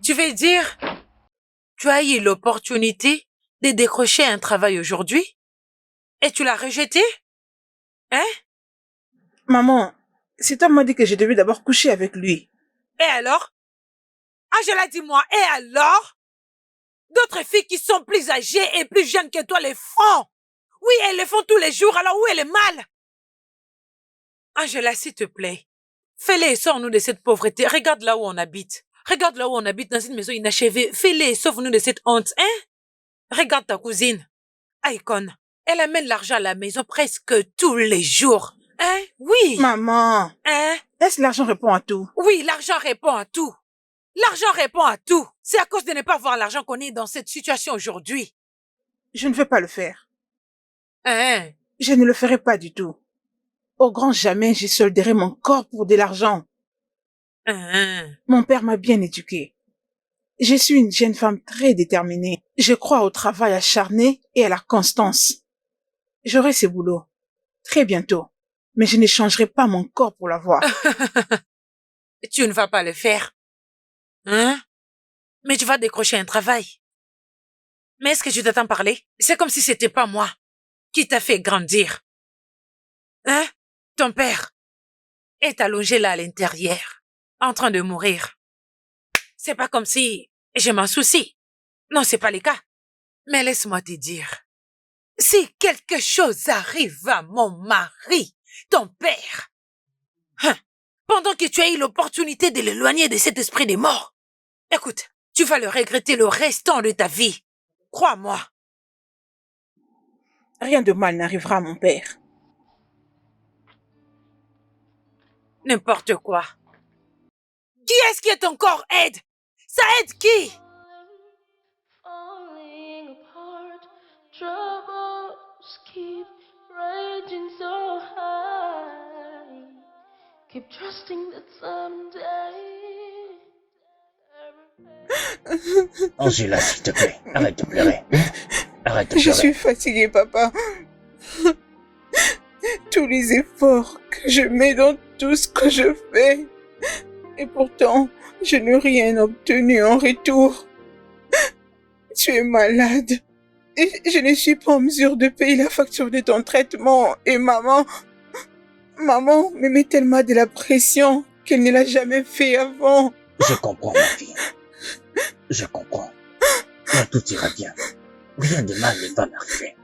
Tu veux dire, tu as eu l'opportunité de décrocher un travail aujourd'hui et tu l'as rejeté? Hein? Maman, cet homme m'a dit que je devais d'abord coucher avec lui. Et alors? Angela, dis-moi, et alors? D'autres filles qui sont plus âgées et plus jeunes que toi les font. Oui, elles le font tous les jours, alors où est le mal? Angela, s'il te plaît, fais-les et sors-nous de cette pauvreté. Regarde là où on habite. Regarde là où on habite dans une maison inachevée. Fais-les et sauve-nous de cette honte, hein? Regarde ta cousine, Aikon. Elle amène l'argent à la maison presque tous les jours. Hein? Oui. Maman. Hein? Est-ce que l'argent répond à tout? Oui, l'argent répond à tout. L'argent répond à tout. C'est à cause de ne pas avoir l'argent qu'on est dans cette situation aujourd'hui. Je ne veux pas le faire. Hein? Je ne le ferai pas du tout. Au grand jamais, je solderai mon corps pour de l'argent. Hein? Mon père m'a bien éduquée. Je suis une jeune femme très déterminée. Je crois au travail acharné et à la constance. J'aurai ce boulot. Très bientôt. Mais je n'échangerai pas mon corps pour l'avoir. Tu ne vas pas le faire. Hein? Mais tu vas décrocher un travail. Mais est-ce que tu t'attends parler? C'est comme si c'était pas moi qui t'a fait grandir. Hein? Ton père est allongé là à l'intérieur, en train de mourir. C'est pas comme si je m'en soucie. Non, c'est pas le cas. Mais laisse-moi te dire. Si quelque chose arrive à mon mari, ton père, hein, pendant que tu as eu l'opportunité de l'éloigner de cet esprit des morts, écoute, tu vas le regretter le restant de ta vie. Crois-moi. Rien de mal n'arrivera à mon père. N'importe quoi. Qui est-ce qui est encore aide? Ça aide qui? Falling apart, troubles keep raging so high. Keep trusting that someday. Angela, s'il te plaît, arrête de pleurer. Arrête de pleurer. Je suis fatiguée, papa. Tous les efforts que je mets dans tout ce que je fais. Et pourtant, je n'ai rien obtenu en retour. Tu es malade. Et je ne suis pas en mesure de payer la facture de ton traitement. Et maman me met tellement de la pression qu'elle ne l'a jamais fait avant. Je comprends, ma fille. Je comprends. Mais tout ira bien. Rien de mal ne va m'arriver.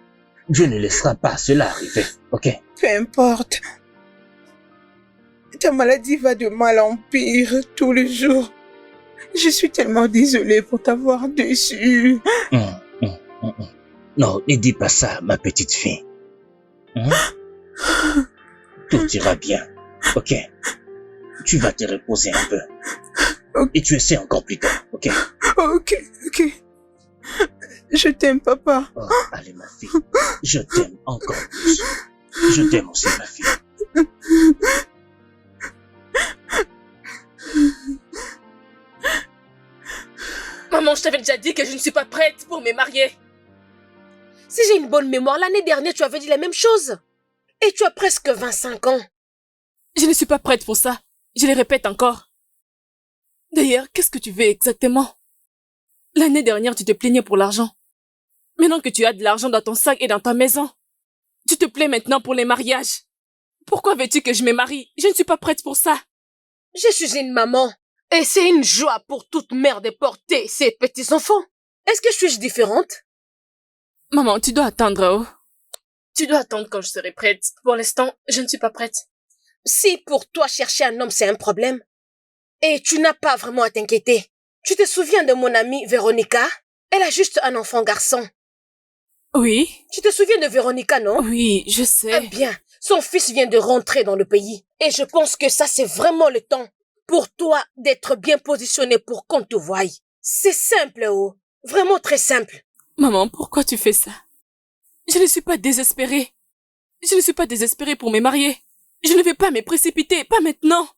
Dieu ne laissera pas cela arriver, ok? Peu importe. Ta maladie va de mal en pire tous les jours. Je suis tellement désolée pour t'avoir déçue. Non, ne dis pas ça, ma petite fille. Tout ira bien, ok? Tu vas te reposer un peu. Okay. Et tu essaies encore plus tard, ok? Ok. Je t'aime, papa. Oh, allez, ma fille. Je t'aime encore plus. Je t'aime aussi, ma fille. Maman, je t'avais déjà dit que je ne suis pas prête pour me marier. Si j'ai une bonne mémoire, l'année dernière, tu avais dit la même chose. Et tu as presque 25 ans. Je ne suis pas prête pour ça. Je le répète encore. D'ailleurs, qu'est-ce que tu veux exactement? L'année dernière, tu te plaignais pour l'argent. Maintenant que tu as de l'argent dans ton sac et dans ta maison, tu te plais maintenant pour les mariages. Pourquoi veux-tu que je me marie? Je ne suis pas prête pour ça. Je suis une maman. Et c'est une joie pour toute mère de porter ses petits-enfants. Est-ce que suis-je différente? Maman, tu dois attendre, oh. Tu dois attendre quand je serai prête. Pour l'instant, je ne suis pas prête. Si pour toi chercher un homme c'est un problème, et tu n'as pas vraiment à t'inquiéter. Tu te souviens de mon amie Véronica? Elle a juste un enfant garçon. Oui. Tu te souviens de Véronica, non? Oui, je sais. Eh bien, son fils vient de rentrer dans le pays. Et je pense que ça, c'est vraiment le temps pour toi d'être bien positionné pour qu'on te voie. C'est simple, oh. Vraiment très simple. Maman, pourquoi tu fais ça? Je ne suis pas désespérée. Je ne suis pas désespérée pour me marier. Je ne vais pas me précipiter, pas maintenant.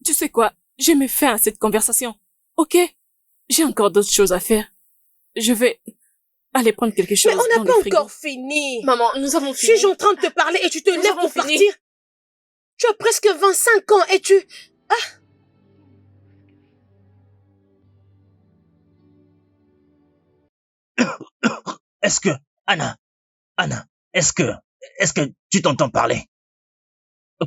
Tu sais quoi? Je mets fin à cette conversation. Ok? J'ai encore d'autres choses à faire. Je vais aller prendre quelque chose dans le frigo. Mais on n'a pas encore fini. Maman, nous avons fini. Suis-je en train de te parler et tu te lèves pour partir? Tu as presque 25 ans et tu... Est-ce que... Anna, est-ce que tu t'entends parler?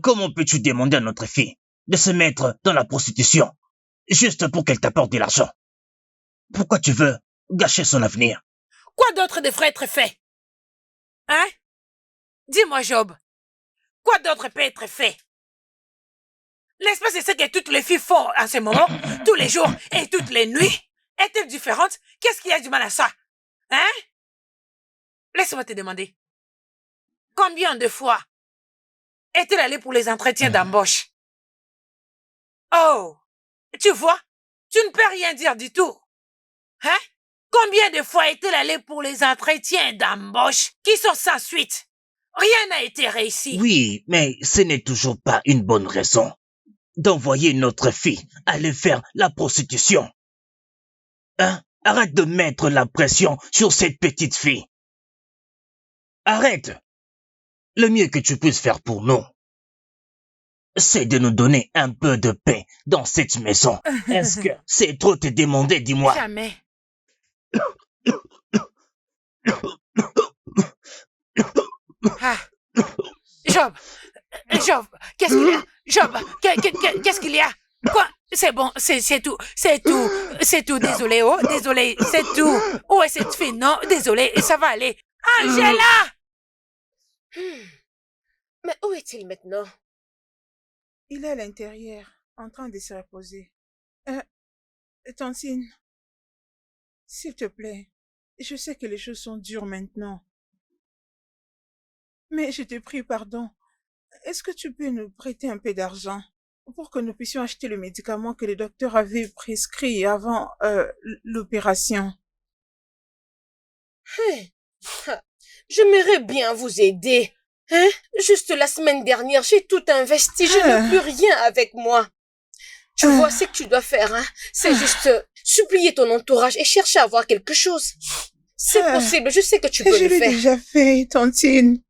Comment peux-tu demander à notre fille de se mettre dans la prostitution juste pour qu'elle t'apporte de l'argent? Pourquoi tu veux gâcher son avenir? Quoi d'autre devrait être fait? Hein? Dis-moi, Job. Quoi d'autre peut être fait? N'est-ce pas c'est ce que toutes les filles font en ce moment, tous les jours et toutes les nuits? Est-elle différente? Qu'est-ce qu'il y a du mal à ça? Hein? Laisse-moi te demander. Combien de fois est-elle allée pour les entretiens d'embauche? Oh, tu vois, tu ne peux rien dire du tout. Hein? Combien de fois est-elle allée pour les entretiens d'embauche qui sont sans suite? Rien n'a été réussi. Oui, mais ce n'est toujours pas une bonne raison d'envoyer notre fille aller faire la prostitution. Hein? Arrête de mettre la pression sur cette petite fille. Arrête. Le mieux que tu puisses faire pour nous, c'est de nous donner un peu de paix dans cette maison. Est-ce que c'est trop te demander, dis-moi? Jamais. Ah. Job, qu'est-ce qu'il y a? Job, qu'est-ce qu'il y a? Quoi? C'est bon, c'est tout, désolé, oh, désolé, c'est tout. Où est cette fille? Non, désolé, ça va aller. Angela! Mais où est-il maintenant? Il est à l'intérieur, en train de se reposer. Tantine, s'il te plaît, je sais que les choses sont dures maintenant. Mais je te prie pardon. Est-ce que tu peux nous prêter un peu d'argent pour que nous puissions acheter le médicament que le docteur avait prescrit avant l'opération? J'aimerais bien vous aider. Hein? Juste la semaine dernière, j'ai tout investi. Je n'ai plus rien avec moi. Tu vois ce que tu dois faire, hein? C'est juste supplier ton entourage et chercher à avoir quelque chose. C'est possible, je sais que tu peux le faire. Je l'ai déjà fait, Tantine.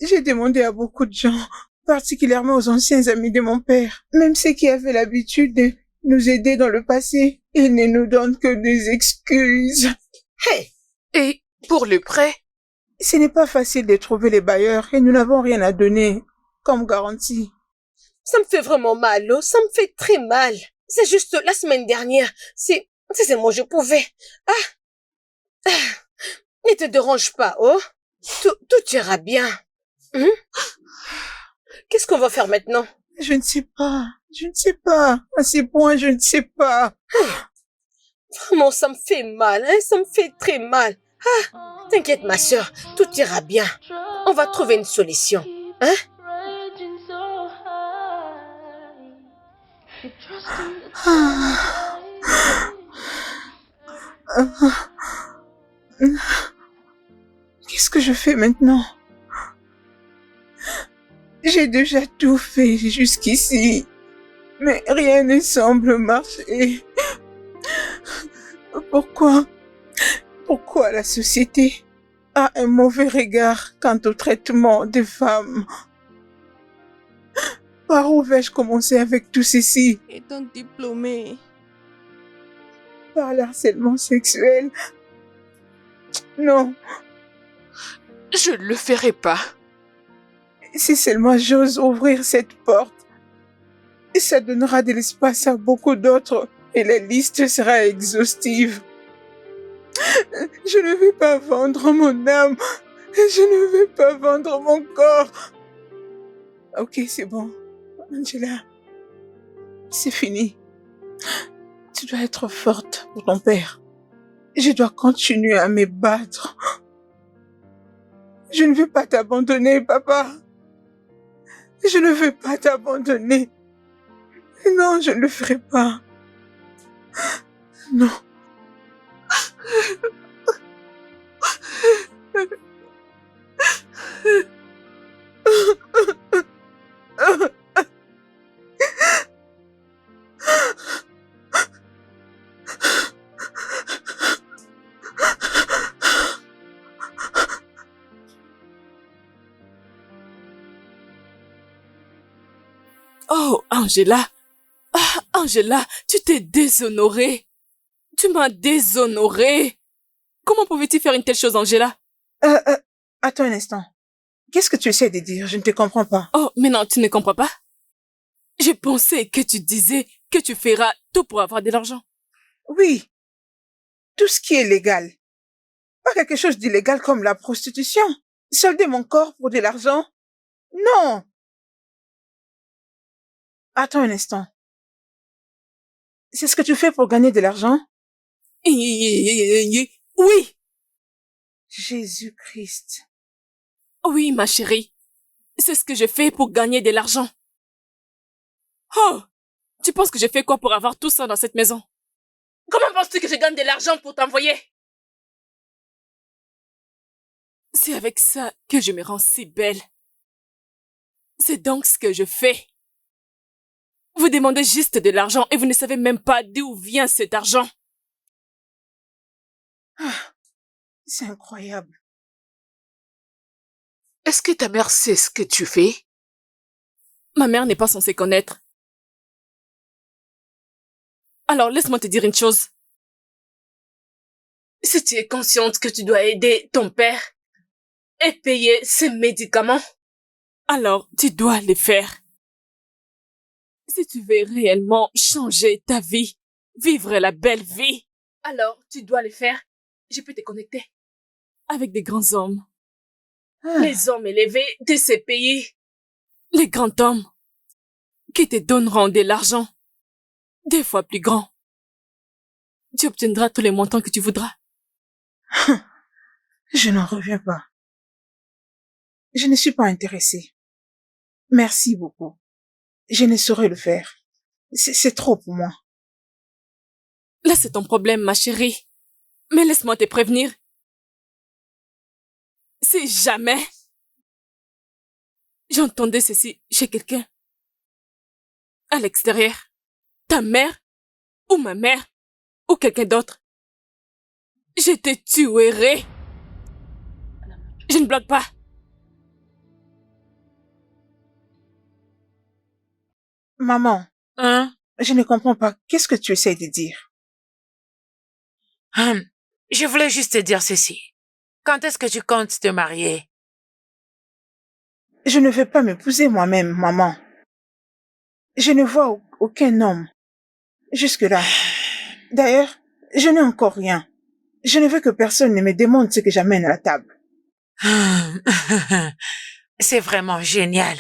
J'ai demandé à beaucoup de gens, particulièrement aux anciens amis de mon père, même ceux qui avaient l'habitude de nous aider dans le passé. Ils ne nous donnent que des excuses. Hey! Et pour le prêt? Ce n'est pas facile de trouver les bailleurs et nous n'avons rien à donner comme garantie. Ça me fait vraiment mal, oh. Ça me fait très mal. C'est juste la semaine dernière. C'est moi, je pouvais. Ne te dérange pas, oh. Tout ira bien. Qu'est-ce qu'on va faire maintenant? Je ne sais pas. Je ne sais pas. À ces points, je ne sais pas. Vraiment, ça me fait mal, hein? Ça me fait très mal. Ah, t'inquiète, ma sœur, tout ira bien. On va trouver une solution, hein? Qu'est-ce que je fais maintenant? J'ai déjà tout fait jusqu'ici, mais rien ne semble marcher. Pourquoi la société a un mauvais regard quant au traitement des femmes? Par où vais-je commencer avec tout ceci? Étant diplômée. Par l'harcèlement sexuel? Non, Je ne le ferai pas. si seulement j'ose ouvrir cette porte, ça donnera de l'espace à beaucoup d'autres et la liste sera exhaustive. Je ne vais pas vendre mon âme. Je ne vais pas vendre mon corps. Ok, c'est bon. Angela, c'est fini. Tu dois être forte pour ton père. Je dois continuer à me battre. Je ne veux pas t'abandonner, papa. Je ne veux pas t'abandonner. Non, je ne le ferai pas. Non. Oh, Angela. Ah, Angela, tu t'es déshonorée. Tu m'as déshonorée. Comment pouvais-tu faire une telle chose, Angela? Attends un instant. Qu'est-ce que tu essaies de dire? Je ne te comprends pas. Oh, mais non, tu ne comprends pas? J'ai pensé que tu disais que tu feras tout pour avoir de l'argent. Oui. Tout ce qui est légal. Pas quelque chose d'illégal comme la prostitution. Solder mon corps pour de l'argent? Non. Attends un instant. C'est ce que tu fais pour gagner de l'argent? Oui. Jésus-Christ. Oui, ma chérie. C'est ce que je fais pour gagner de l'argent. Oh, tu penses que je fais quoi pour avoir tout ça dans cette maison? Comment penses-tu que je gagne de l'argent pour t'envoyer? C'est avec ça que je me rends si belle. C'est donc ce que je fais. Vous demandez juste de l'argent et vous ne savez même pas d'où vient cet argent. Ah, c'est incroyable. Est-ce que ta mère sait ce que tu fais? Ma mère n'est pas censée connaître. Alors, laisse-moi te dire une chose. Si tu es consciente que tu dois aider ton père et payer ses médicaments, alors tu dois les faire. Si tu veux réellement changer ta vie, vivre la belle vie, alors tu dois les faire. Je peux te connecter avec des grands hommes. Les hommes élevés de ces pays. Les grands hommes qui te donneront de l'argent, 2 fois plus grand. Tu obtiendras tous les montants que tu voudras. Je n'en reviens pas. Je ne suis pas intéressée. Merci beaucoup. Je ne saurais le faire. C'est trop pour moi. Là, c'est ton problème, ma chérie. Mais laisse-moi te prévenir. Si jamais j'entendais ceci chez quelqu'un, à l'extérieur, ta mère, ou ma mère, ou quelqu'un d'autre, je te tuerai. Je ne bloque pas. Maman, Hein? je ne comprends pas. Qu'est-ce que tu essaies de dire? Je voulais juste te dire ceci. Quand est-ce que tu comptes te marier? Je ne veux pas m'épouser moi-même, maman. Je ne vois aucun homme. Jusque-là. D'ailleurs, je n'ai encore rien. Je ne veux que personne ne me demande ce que j'amène à la table. C'est vraiment génial.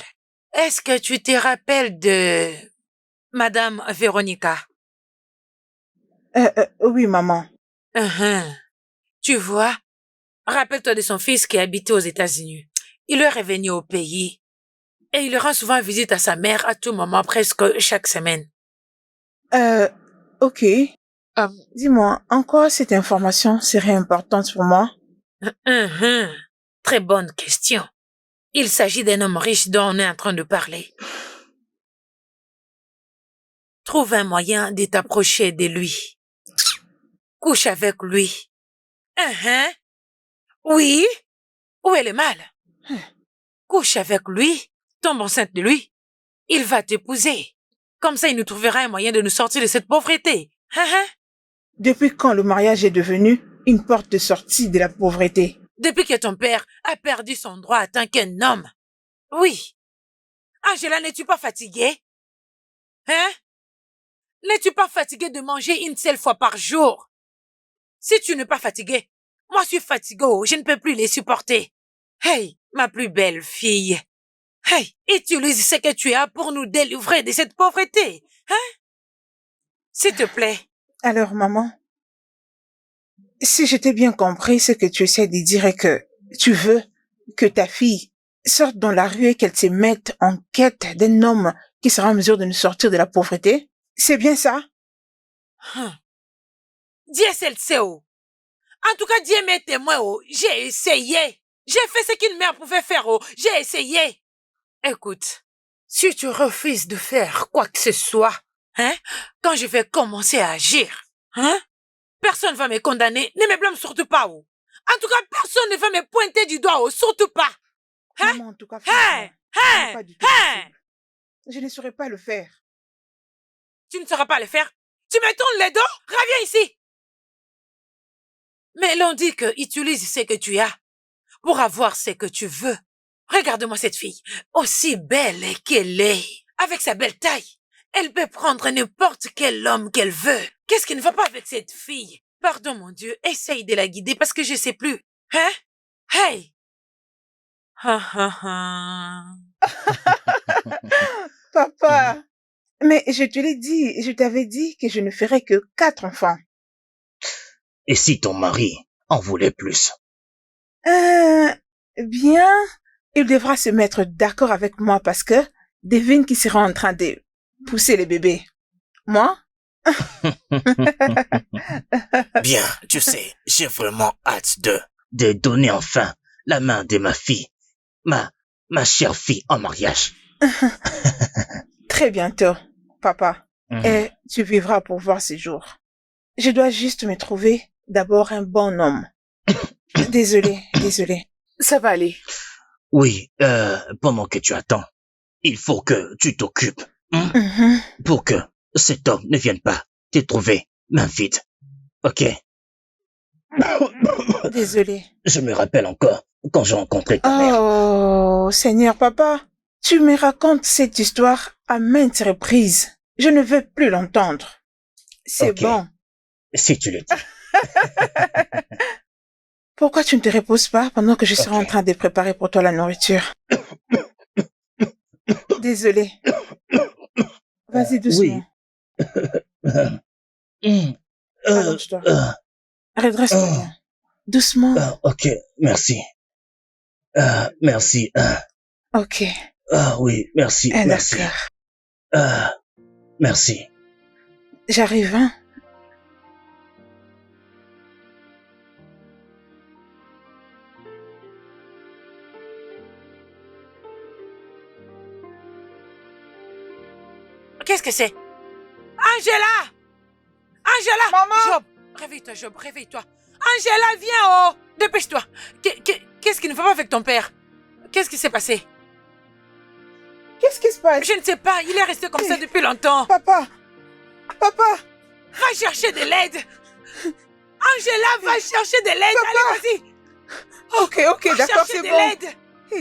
est-ce que tu te rappelles de Madame Véronica? Oui, maman. Tu vois, rappelle-toi de son fils qui habitait aux États-Unis. Il est revenu au pays et il rend souvent visite à sa mère à tout moment, presque chaque semaine. Ok. Dis-moi, en quoi cette information serait importante pour moi? Très bonne question. Il s'agit d'un homme riche dont on est en train de parler. Trouve un moyen de t'approcher de lui. Couche avec lui. Oui. Où est le mal? Couche avec lui. Tombe enceinte de lui. Il va t'épouser. Comme ça, il nous trouvera un moyen de nous sortir de cette pauvreté. Depuis quand le mariage est devenu une porte de sortie de la pauvreté? Depuis que ton père a perdu son droit en tant qu'un homme. Oui. Angela, n'es-tu pas fatiguée? N'es-tu pas fatiguée de manger une seule fois par jour? Si tu n'es pas fatiguée, moi je suis fatiguée, je ne peux plus les supporter. Hey, ma plus belle fille. Hey, utilise ce que tu as pour nous délivrer de cette pauvreté. S'il te plaît. Alors, maman, si je t'ai bien compris, ce que tu essaies de dire est que tu veux que ta fille sorte dans la rue et qu'elle se mette en quête d'un homme qui sera en mesure de nous sortir de la pauvreté. C'est bien ça? Dieu seul sait. En tout cas, Dieu m'est témoin. J'ai essayé. J'ai fait ce qu'une mère pouvait faire. J'ai essayé. Écoute, si tu refuses de faire quoi que ce soit, quand je vais commencer à agir, personne ne va me condamner. Ne me blâme surtout pas. En tout cas, personne ne va me pointer du doigt. Surtout pas. Maman, en tout cas, pas du tout possible. Je ne saurais pas le faire. Tu ne sauras pas le faire? Tu me tournes les dos? Reviens ici. Mais l'on dit que utilise ce que tu as pour avoir ce que tu veux. Regarde-moi cette fille, aussi belle qu'elle est, avec sa belle taille. Elle peut prendre n'importe quel homme qu'elle veut. Qu'est-ce qui ne va pas avec cette fille? Pardon, mon Dieu, essaye de la guider parce que je sais plus. Hey! Papa, mais je te l'ai dit, je t'avais dit que je ne ferais que 4 enfants. Et si ton mari en voulait plus? Bien, il devra se mettre d'accord avec moi parce que devine qui sera en train de pousser les bébés. Moi? Bien, tu sais, j'ai vraiment hâte de donner enfin la main de ma fille, ma chère fille en mariage. Très bientôt, papa. Et tu vivras pour voir ces jours. Je dois juste me trouver d'abord un bon homme. Désolé. Ça va aller. Oui, pendant que tu attends, il faut que tu t'occupes, pour que cet homme ne vienne pas te trouver main vide. Ok? Désolé. Je me rappelle encore quand j'ai rencontré ta mère. Oh, Seigneur papa, tu me racontes cette histoire à maintes reprises. Je ne veux plus l'entendre. C'est Ok. bon. Si tu le dis. Pourquoi tu ne te reposes pas pendant que je serai en train de préparer pour toi la nourriture? Désolé. Vas-y doucement. Oui. Allonge-toi. Redresse-toi bien. Doucement. Ok, merci. Merci. Ok. Oui, merci. Merci. D'accord. Merci. J'arrive, hein? Qu'est-ce que c'est? Angela! Maman! Job, réveille-toi, Job, réveille-toi. Angela, viens, dépêche-toi. Qu'est-ce qui ne va pas avec ton père? Qu'est-ce qui s'est passé? Qu'est-ce qui se passe? Je ne sais pas, il est resté comme ça depuis longtemps. Papa! Va chercher de l'aide. Angela, va chercher de l'aide. Allez, vas-y. Ok, d'accord, c'est bon. L'aide.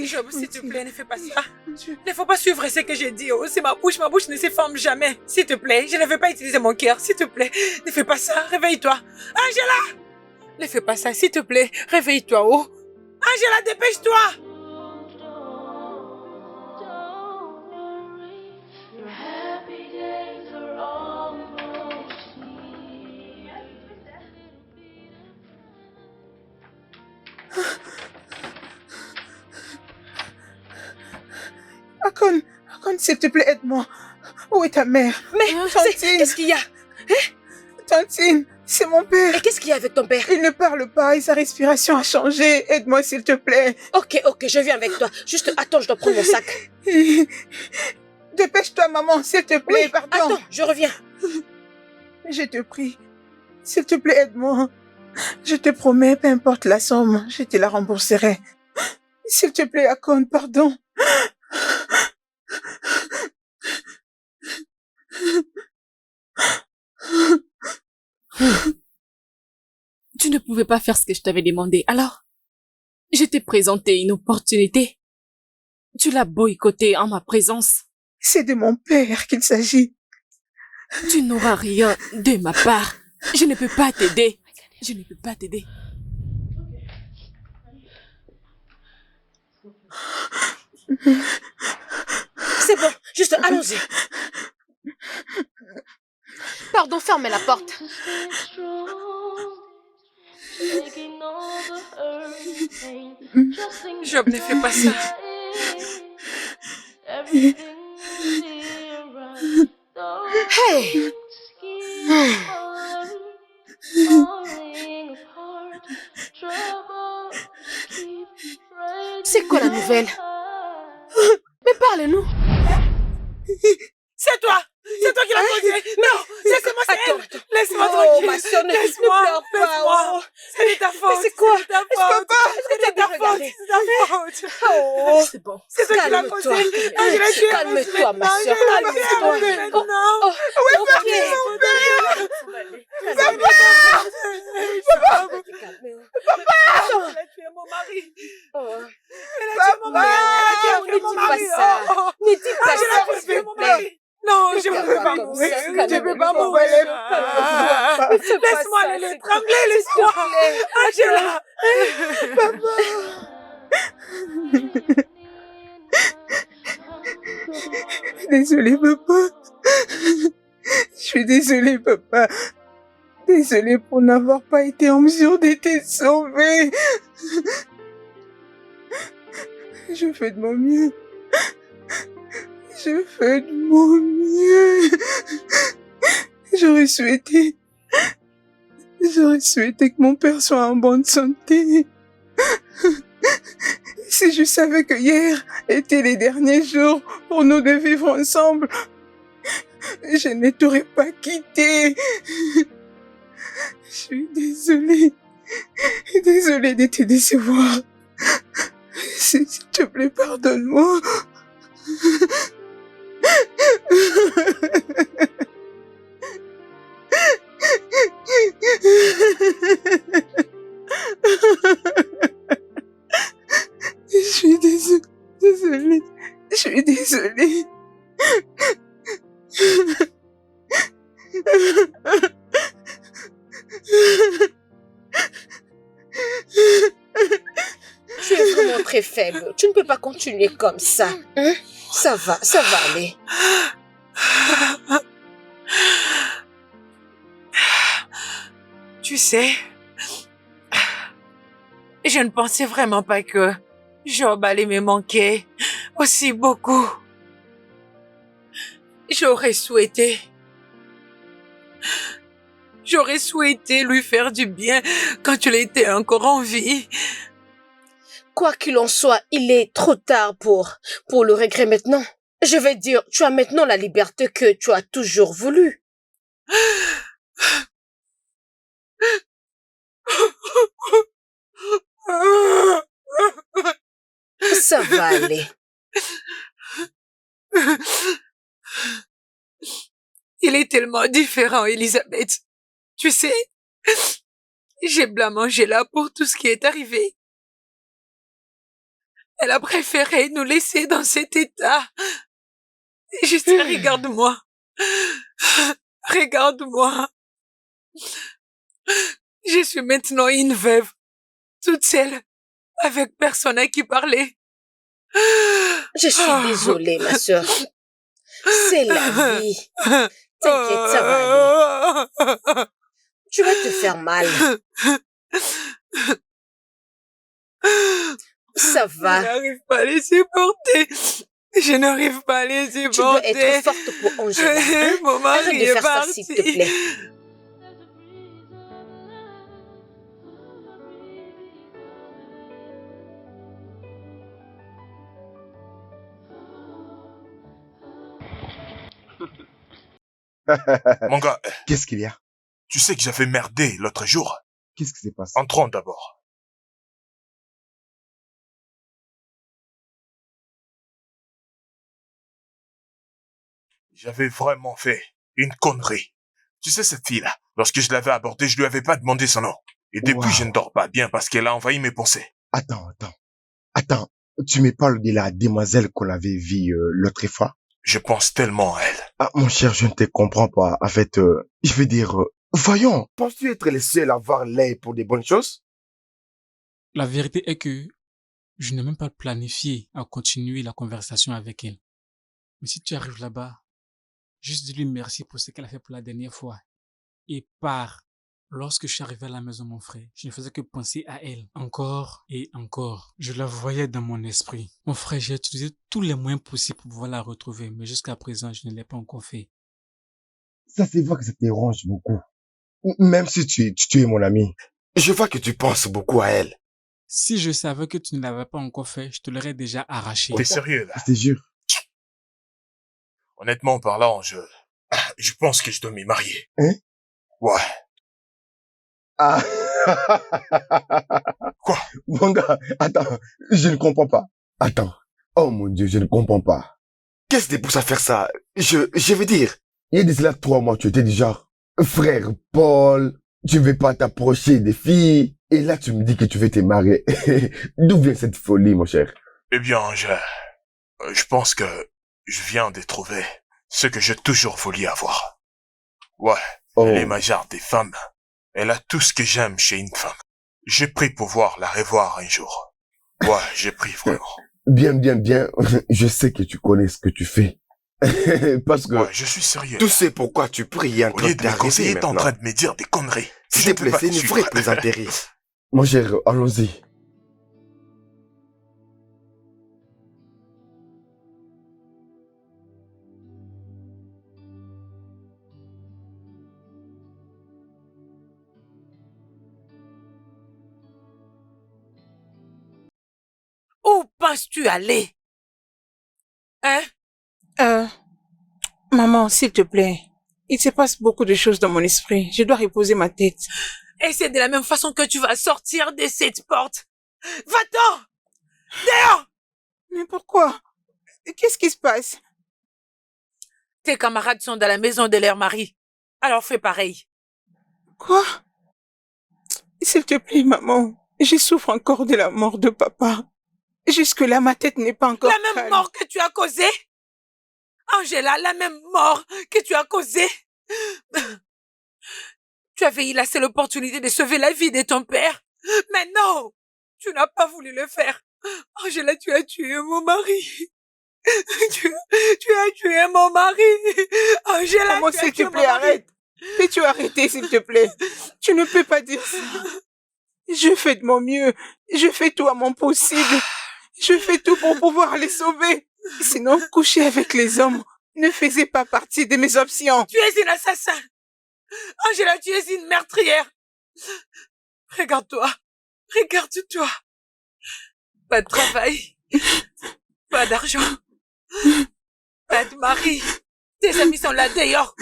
Job, s'il te plaît, ne fais pas ça. Il ne faut pas suivre ce que j'ai dit. C'est ma bouche ne se forme jamais. S'il te plaît, je ne veux pas utiliser mon cœur. S'il te plaît, ne fais pas ça. Réveille-toi. Angela! Ne fais pas ça, s'il te plaît. Réveille-toi, Angela, dépêche-toi. Akon, s'il te plaît, aide-moi. Où est ta mère? Mais Tantine. qu'est-ce qu'il y a? Tantine, c'est mon père. Et qu'est-ce qu'il y a avec ton père? Il ne parle pas et sa respiration a changé. Aide-moi, s'il te plaît. Ok, je viens avec toi. Juste, attends, je dois prendre mon sac. Dépêche-toi, maman, s'il te plaît, Oui, pardon. attends, je reviens. Je te prie, s'il te plaît, aide-moi. Je te promets, peu importe la somme, je te la rembourserai. S'il te plaît, Akon, pardon. Tu ne pouvais pas faire ce que je t'avais demandé, alors je t'ai présenté une opportunité. Tu l'as boycottée en ma présence. C'est de mon père qu'il s'agit. Tu n'auras rien de ma part. Je ne peux pas t'aider. Je ne peux pas t'aider. C'est bon, juste allons-y. Pardon, fermez la porte. Job ne fait pas ça. Hey! C'est quoi la nouvelle? Mais parle-nous. C'est toi! C'est toi qui l'as causé! Non! Laissez-moi, c'est elle! Laisse-moi Oh, tranquille! ma soeur, ne Laisse-moi! pleure pas. Laisse-moi! Oh. C'est de ta faute! C'est quoi? C'est de ta faute! C'est de ta faute! regarder. C'est de ta faute! Oh, C'est bon. C'est toi qui l'as calme-toi. causé! Ah, je l'ai tué! Calme-toi, ma soeur. Calme-toi! Calme-toi. Non! Oh, ok. Elle a tué mon mari! Elle a tué mon mari! Elle a tué mon mari! Ne dis pas Je ça, l'ai s'il tué te mon plaît. mari! Non, je ne peux pas Calme-toi, mourir! calme-toi. Je ne peux pas Calme-toi. mourir! Calme-toi. Laisse-moi aller l'étrangler, laisse-moi! Angela! Désolée, papa. Je suis désolée, papa. Désolée pour n'avoir pas été en mesure de te sauver. Je fais de mon mieux. Je fais de mon mieux. J'aurais souhaité que mon père soit en bonne santé. Si je savais que hier étaient les derniers jours pour nous de vivre ensemble, je ne t'aurais pas quitté. Je suis désolée. Désolée de te décevoir. S'il te plaît, pardonne-moi. Je suis désolée. Je suis désolée. Tu es vraiment très faible. Tu ne peux pas continuer comme ça. Hein? Ça va aller. Tu sais, je ne pensais vraiment pas que Job allait me manquer aussi beaucoup. J'aurais souhaité lui faire du bien quand il était encore en vie. Quoi qu'il en soit, il est trop tard pour le regret maintenant. Je vais dire, tu as maintenant la liberté que tu as toujours voulu. Ça va aller. Il est tellement différent, Elisabeth. Tu sais, j'ai blâmé Angela pour tout ce qui est arrivé. Elle a préféré nous laisser dans cet état. Et juste regarde-moi. Regarde-moi. Je suis maintenant une veuve, toute seule, avec personne à qui parler. Je suis désolée, ma sœur. C'est la vie. T'inquiète, ça va aller. Tu vas te faire mal. Ça va. Je n'arrive pas à les supporter. Je n'arrive pas à les Tu dois être supporter. forte pour Angela. Hein? Mon Arrête mari de est faire ça, parti. s'il te plaît. Mon gars, Qu'est-ce qu'il y a? tu sais que j'avais merdé l'autre jour. Qu'est-ce qui s'est passé? Entrons d'abord. J'avais vraiment fait une connerie. Tu sais cette fille-là, lorsque je l'avais abordée, je lui avais pas demandé son nom. Et depuis, je ne Waouh. dors pas bien parce qu'elle a envahi mes pensées. Attends. Tu me parles de la demoiselle qu'on avait vue l'autre fois? Je pense tellement à elle. Ah, mon cher, je ne te comprends pas. En fait, je veux dire, voyons. Penses-tu être le seul à avoir l'œil pour des bonnes choses? La vérité est que je n'ai même pas planifié à continuer la conversation avec elle. Mais si tu arrives là-bas, juste dis-lui merci pour ce qu'elle a fait pour la dernière fois. Et pars. Lorsque je suis arrivé à la maison, mon frère, je ne faisais que penser à elle. Encore et encore. Je la voyais dans mon esprit. Mon frère, j'ai utilisé tous les moyens possibles pour pouvoir la retrouver. Mais jusqu'à présent, je ne l'ai pas encore fait. Ça se voit que ça te dérange beaucoup. Même si tu es mon ami. Je vois que tu penses beaucoup à elle. Si je savais que tu ne l'avais pas encore fait, je te l'aurais déjà arraché. T'es sérieux, là? Je te jure. Honnêtement parlant, je pense que je dois m'y marier. Hein? Ouais. Ah. Quoi? Mon gars, attends, je ne comprends pas. Attends. Oh mon Dieu, je ne comprends pas. Qu'est-ce qui te pousse à faire ça? Je veux dire, il y a de cela 3 mois, tu étais du genre, frère Paul, tu veux pas t'approcher des filles, et là tu me dis que tu veux te marier. D'où vient cette folie, mon cher? Eh bien, je pense que je viens de trouver ce que j'ai toujours voulu avoir. Ouais, elle est ma genre des femmes. Elle a tout ce que j'aime chez une femme. J'ai pris pour pouvoir la revoir un jour. Ouais, j'ai pris vraiment. Bien. Je sais que tu connais ce que tu fais. Parce que... Ouais, je suis sérieux. Tu sais pourquoi tu pries en Au train lieu de de me conseiller, t'es en train de me dire des conneries. S'il te plaît, c'est une vraie plaisanterie. Mon cher, allons-y. Où penses-tu aller? Hein? Maman, s'il te plaît. Il se passe beaucoup de choses dans mon esprit. Je dois reposer ma tête. Et c'est de la même façon que tu vas sortir de cette porte. Va-t'en! Dehors! Mais pourquoi? Qu'est-ce qui se passe? Tes camarades sont dans la maison de leur mari. Alors fais pareil. Quoi? S'il te plaît, maman. Je souffre encore de la mort de papa. Jusque-là, ma tête n'est pas encore La même calme. mort que tu as causée? Angela, la même mort que tu as causée? Tu avais eu la seule opportunité de sauver la vie de ton père. Mais non! Tu n'as pas voulu le faire. Angela, tu as tué mon mari. Tu as tué mon mari. Angela, Maman, tu as s'il tué te mon plaît, mari. arrête. Peux-tu arrêter, s'il te plaît? Tu ne peux pas dire ça. Je fais de mon mieux. Je fais tout à mon possible. Je fais tout pour pouvoir les sauver. Sinon, coucher avec les hommes ne faisait pas partie de mes options. Tu es une assassin. Angela, tu es une meurtrière. Regarde-toi. Regarde-toi. Pas de travail. Pas d'argent. Pas de mari. Tes amis sont là dehors.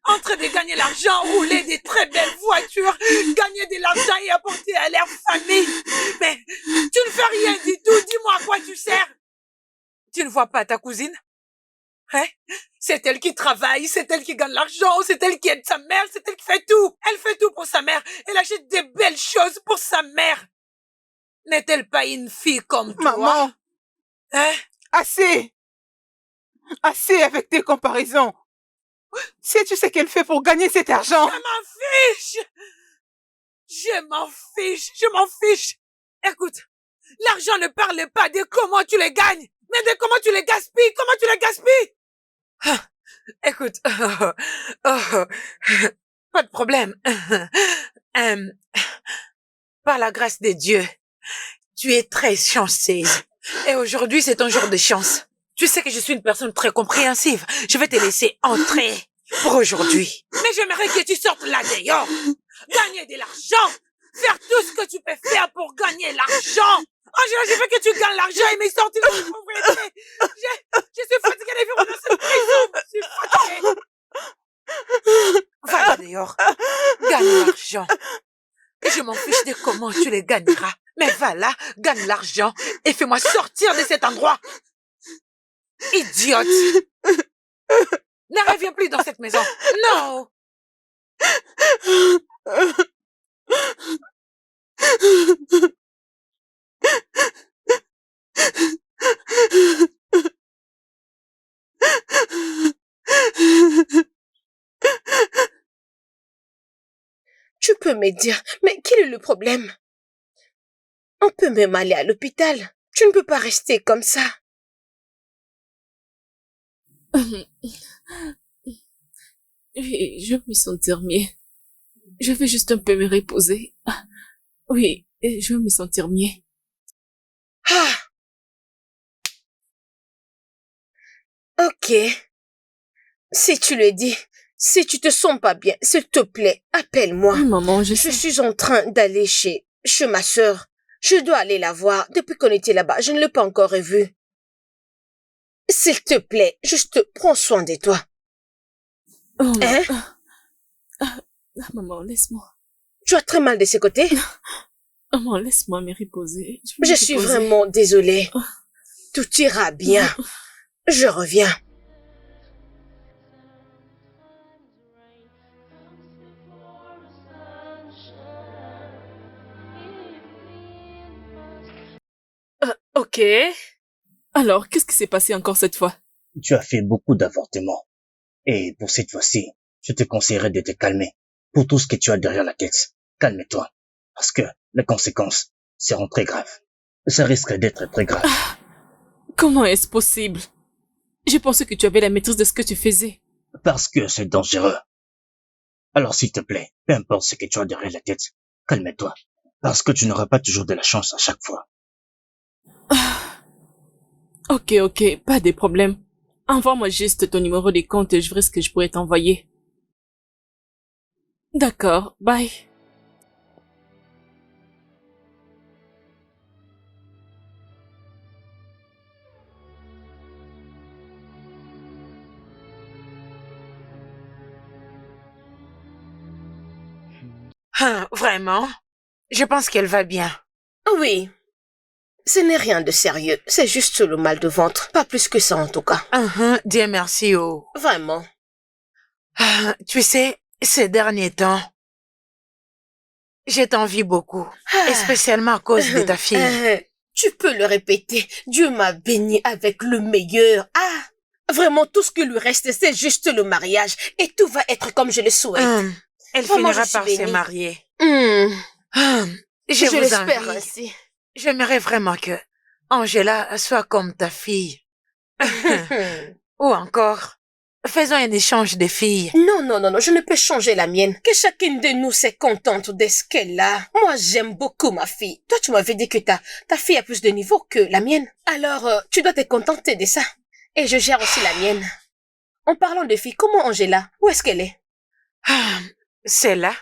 En train de gagner l'argent, rouler des très belles voitures, gagner de l'argent et apporter à leur famille. Mais tu ne fais rien du tout. Dis-moi à quoi tu sers. Tu ne vois pas ta cousine? Hein? C'est elle qui travaille, c'est elle qui gagne l'argent, c'est elle qui aide sa mère, c'est elle qui fait tout. Elle fait tout pour sa mère. Elle achète des belles choses pour sa mère. N'est-elle pas une fille comme toi? Maman. Hein? Assez. Assez avec tes comparaisons. Sais-tu ce qu'elle fait pour gagner cet argent? Je m'en fiche. Je m'en fiche. Je m'en fiche. Écoute, l'argent ne parle pas de comment tu le gagnes, mais de comment tu le gaspilles. Comment tu le gaspilles? Ah, écoute, pas de problème. Par la grâce de Dieu, tu es très chanceuse. Et aujourd'hui, c'est ton jour de chance. Tu sais que je suis une personne très compréhensive. Je vais te laisser entrer pour aujourd'hui. Mais j'aimerais que tu sortes là dehors. Gagner de l'argent. Faire tout ce que tu peux faire pour gagner l'argent. Angela, je veux que tu gagnes l'argent et me sortir de la pauvreté. Je suis fatiguée de vivre dans cette prison. Je suis fatiguée. Va là dehors. Gagne l'argent. Et je m'en fiche de comment tu les gagneras. Mais va là, gagne l'argent et fais-moi sortir de cet endroit. Idiote. Ne reviens plus dans cette maison. Non. Tu peux me dire, mais quel est le problème? On peut même aller à l'hôpital. Tu ne peux pas rester comme ça. Oui, je vais me sentir mieux. Je vais juste un peu me reposer. Oui, je vais me sentir mieux. Ah. Ok. Si tu le dis, si tu te sens pas bien, s'il te plaît, appelle-moi. Oui, maman, je suis en train d'aller chez ma sœur. Je dois aller la voir. Depuis qu'on était là-bas, je ne l'ai pas encore revue. S'il te plaît, juste prends soin de toi. Oh, hein? Maman, laisse-moi. Tu as très mal de ce côté? Maman, laisse-moi me reposer. Je suis vraiment désolée. Tout ira bien. Je reviens. Ok. Alors, qu'est-ce qui s'est passé encore cette fois? Tu as fait beaucoup d'avortements. Et pour cette fois-ci, je te conseillerais de te calmer. Pour tout ce que tu as derrière la tête, calme-toi. Parce que les conséquences seront très graves. Ça risque d'être très grave. Comment est-ce possible? Je pensais que tu avais la maîtrise de ce que tu faisais. Parce que c'est dangereux. Alors s'il te plaît, peu importe ce que tu as derrière la tête, calme-toi. Parce que tu n'auras pas toujours de la chance à chaque fois. Ok, pas de problème. Envoie-moi juste ton numéro de compte et je verrai ce que je pourrais t'envoyer. D'accord, bye. Vraiment? Je pense qu'elle va bien. Oui. Ce n'est rien de sérieux. C'est juste le mal de ventre. Pas plus que ça en tout cas. Dieu merci, oh. Vraiment. Tu sais, ces derniers temps, je t'envie beaucoup. Et spécialement à cause de ta fille. Tu peux le répéter. Dieu m'a béni avec le meilleur. Vraiment, tout ce qui lui reste, c'est juste le mariage. Et tout va être comme je le souhaite. Elle Vraiment, finira je suis par se bénie. marier. Je vous l'espère envie. ainsi. J'aimerais vraiment que Angela soit comme ta fille. Ou encore, faisons un échange de filles. Non, je ne peux changer la mienne. Que chacune de nous se contente de ce qu'elle a. Moi, j'aime beaucoup ma fille. Toi, tu m'avais dit que ta fille a plus de niveau que la mienne. Alors, tu dois te contenter de ça. Et je gère aussi la mienne. En parlant de filles, comment Angela? Où est-ce qu'elle est? C'est là.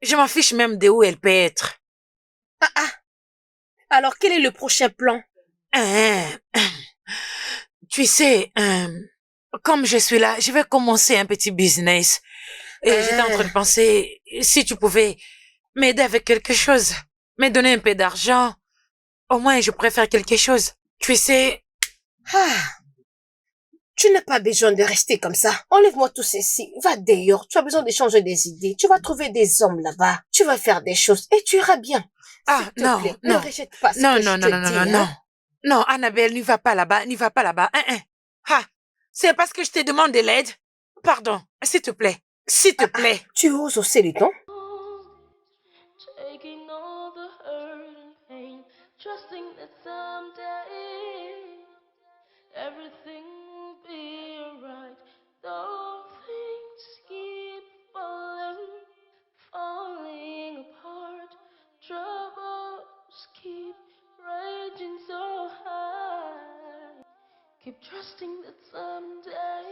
Je m'en fiche même de où elle peut être. Alors, quel est le prochain plan? Tu sais, comme je suis là, je vais commencer un petit business. Et j'étais en train de penser, si tu pouvais m'aider avec quelque chose, me donner un peu d'argent, au moins je pourrais faire quelque chose. Tu sais... Tu n'as pas besoin de rester comme ça. Enlève-moi tout ceci. Va dehors. Tu as besoin de changer des idées. Tu vas trouver des hommes là-bas. Tu vas faire des choses et tu iras bien. S'il te plaît, ne rejette pas ce que je te dis. Non, Annabelle, n'y va pas là-bas, n'y va pas là-bas. C'est parce que je te demande de l'aide. Pardon, s'il te plaît, s'il te plaît. Tu oses hausser les tons? Taking all the hurt and pain, trusting that someday everything will be alright. Though things keep falling apart, troubles keep raging so high. Keep trusting that someday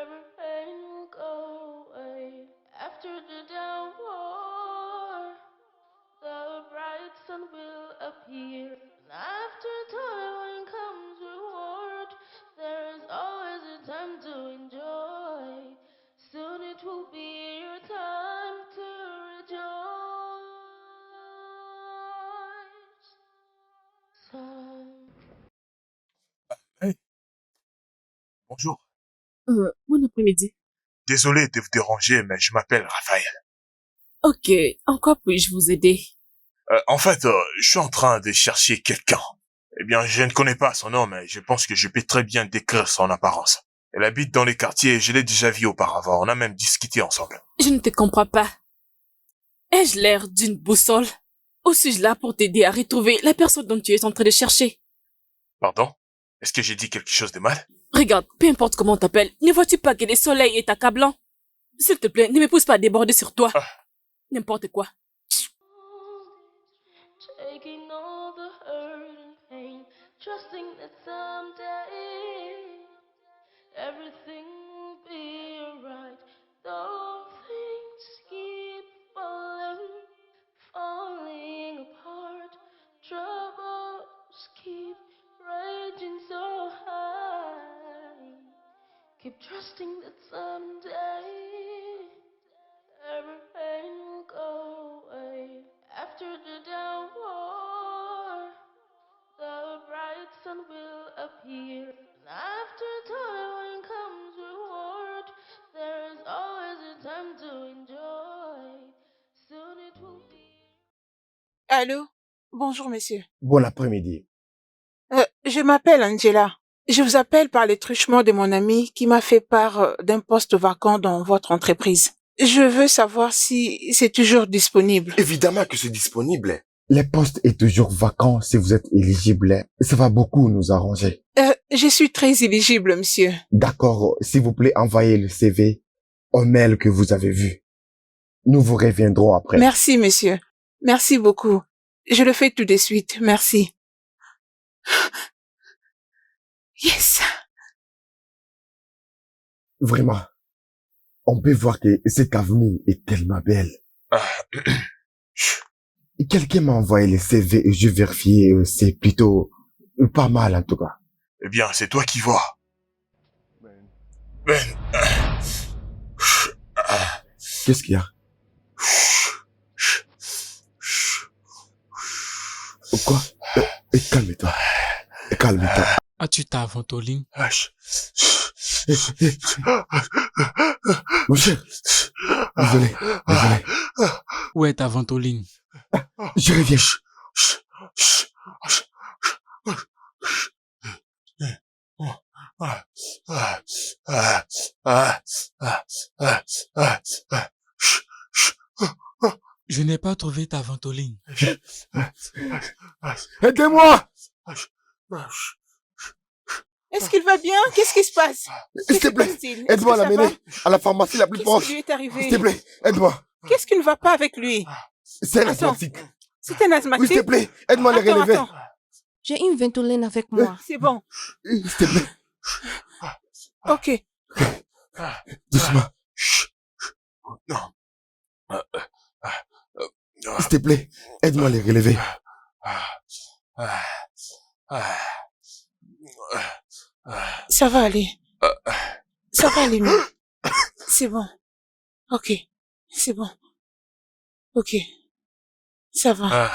every pain will go away. After the downpour, the bright sun will appear. And after toil comes reward. There is always a time to enjoy. Soon it will be your time to rejoice. Some Hey, bonjour. Bon après-midi. Désolé de vous déranger, mais je m'appelle Raphaël. Ok, en quoi puis-je vous aider? En fait, je suis en train de chercher quelqu'un. Eh bien, je ne connais pas son nom, mais je pense que je peux très bien décrire son apparence. Elle habite dans les quartiers, je l'ai déjà vue auparavant, on a même discuté ensemble. Je ne te comprends pas. Ai-je l'air d'une boussole? Ou suis-je là pour t'aider à retrouver la personne dont tu es en train de chercher? Pardon? Est-ce que j'ai dit quelque chose de mal? Regarde, peu importe comment on t'appelle, ne vois-tu pas que le soleil est accablant? S'il te plaît, ne me pousse pas à déborder sur toi. N'importe quoi. taking all the hurt and pain, trusting that someday everything will be alright. Though things keep falling apart, troubles keep raging so high. Keep trusting that someday every pain will go away. After the downpour, the bright sun will appear. And after toil comes reward. There is always a time to enjoy. Soon it will be. Allô? Bonjour, monsieur. Bon après-midi. Je m'appelle Angela. Je vous appelle par les truchements de mon ami qui m'a fait part d'un poste vacant dans votre entreprise. Je veux savoir si c'est toujours disponible. Évidemment que c'est disponible. Le poste est toujours vacant si vous êtes éligible. Ça va beaucoup nous arranger. Je suis très éligible, monsieur. D'accord, s'il vous plaît, envoyez le CV au mail que vous avez vu. Nous vous reviendrons après. Merci, monsieur. Merci beaucoup. Je le fais tout de suite. Merci. Yes. Vraiment, on peut voir que cette avenue est tellement belle. Quelqu'un m'a envoyé le CV et je vérifié, c'est plutôt pas mal en tout cas. Eh bien, c'est toi qui vois. Ben, Qu'est-ce qu'il y a? Quoi? Calme-toi. Calme-toi. As-tu ta ventoline? Mon cher, désolé. Où est ta ventoline? Je reviens. Je n'ai pas trouvé ta ventoline. Aidez-moi! Est-ce qu'il va bien? Qu'est-ce qui se passe? S'il te plaît, aide-moi à l'amener à la pharmacie la plus proche. Qu'est-ce qui lui est arrivé? S'il te plaît, aide-moi. Qu'est-ce qui ne va pas avec lui? C'est un Attends. asthmatique. C'est un asthmatique? Oui, s'il te plaît, aide-moi à les relever. Attends. J'ai une ventoline avec moi. C'est bon. S'il te plaît. Ok. Doucement. Non. S'il te plaît, aide-moi à les relever. Ça va aller. Ça va aller mieux. C'est bon. Ok. C'est bon. Ok. Ça va.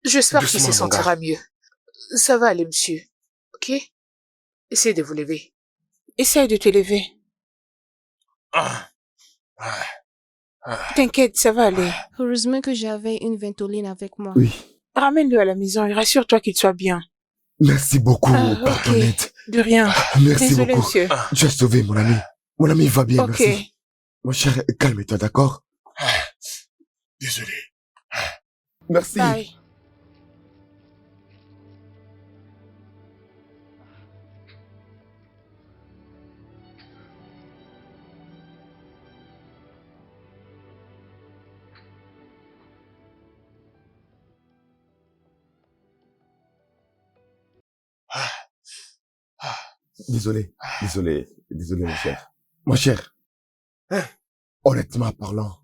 J'espère qu'il se Doucement, mon sentira mieux. Ça va aller, monsieur. Ok? Essayez de vous lever. Essaye de te lever. T'inquiète, ça va aller. Heureusement que j'avais une ventoline avec moi. Oui. Ramène-le à la maison et rassure-toi qu'il soit bien. Merci beaucoup, Ok. Pardonnette. De rien. Merci Désolé, beaucoup. monsieur. Tu as sauvé mon ami. Mon ami va bien, Ok. merci. Mon cher, calme-toi, d'accord? Désolé. Merci. Bye. Désolé, mon cher. Mon cher, honnêtement parlant,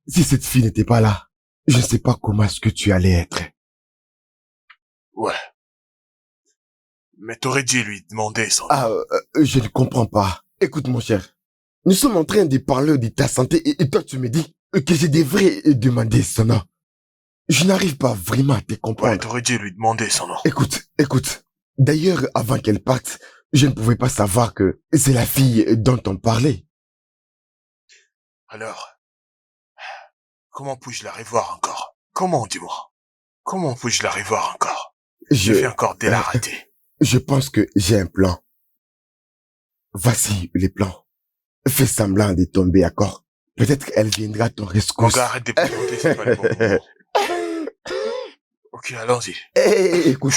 si cette fille n'était pas là, je ne sais pas comment est-ce que tu allais être. Ouais. Mais t'aurais dû lui demander son... Je ne comprends pas. Écoute, mon cher, nous sommes en train de parler de ta santé et toi tu me dis que je devrais demander son nom. Je n'arrive pas vraiment à te comprendre. Ouais, t'aurais dû lui demander son nom. Écoute. D'ailleurs, avant qu'elle parte, je ne pouvais pas savoir que c'est la fille dont on parlait. Alors, comment puis-je la revoir encore? Comment, dis-moi? Comment puis-je la revoir encore? Je vais encore de la rater. Je pense que j'ai un plan. Voici les plans. Fais semblant de tomber, d'accord? Peut-être qu'elle viendra à ton rescousse. Arrête de plaisanter, c'est pas le bon moment. Ok, allons-y. Écoute.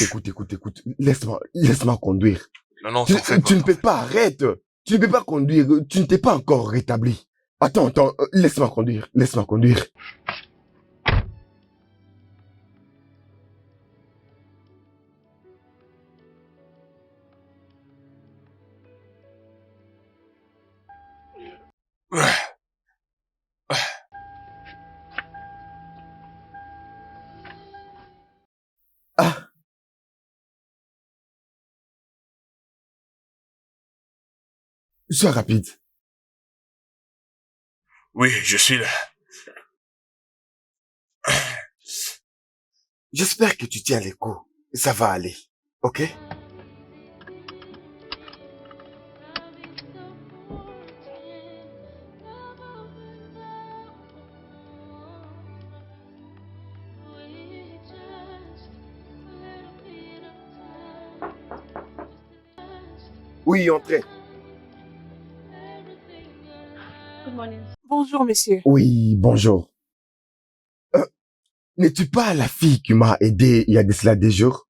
Laisse-moi conduire. Non, ça fait pas. Tu ne peux pas, arrête. Tu ne peux pas conduire. Tu ne t'es pas encore rétabli. Attends, laisse-moi conduire. Sois rapide. Oui, je suis là. J'espère que tu tiens les coups. Ça va aller. Ok? Oui, entrez. Bonjour, monsieur. Oui, bonjour. N'es-tu pas la fille qui m'a aidé il y a de cela des jours?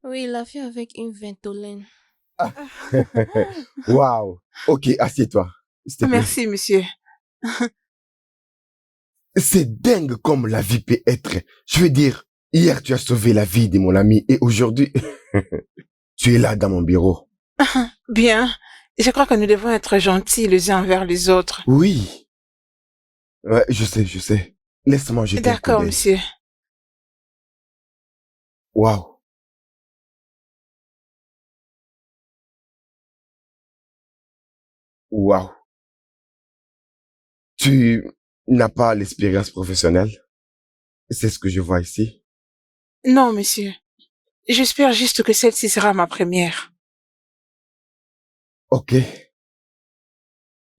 Oui, la fille avec une ventolène. Waouh. Ok, assieds-toi. S'il te plaît. Merci, monsieur. C'est dingue comme la vie peut être. Je veux dire, hier tu as sauvé la vie de mon ami et aujourd'hui, tu es là dans mon bureau. Bien. Je crois que nous devons être gentils les uns envers les autres. Oui. Ouais, je sais. Laisse-moi jeter un coup d'œil. D'accord, monsieur. Waouh. Waouh. Tu n'as pas l'expérience professionnelle? C'est ce que je vois ici. Non, monsieur. J'espère juste que celle-ci sera ma première. Ok.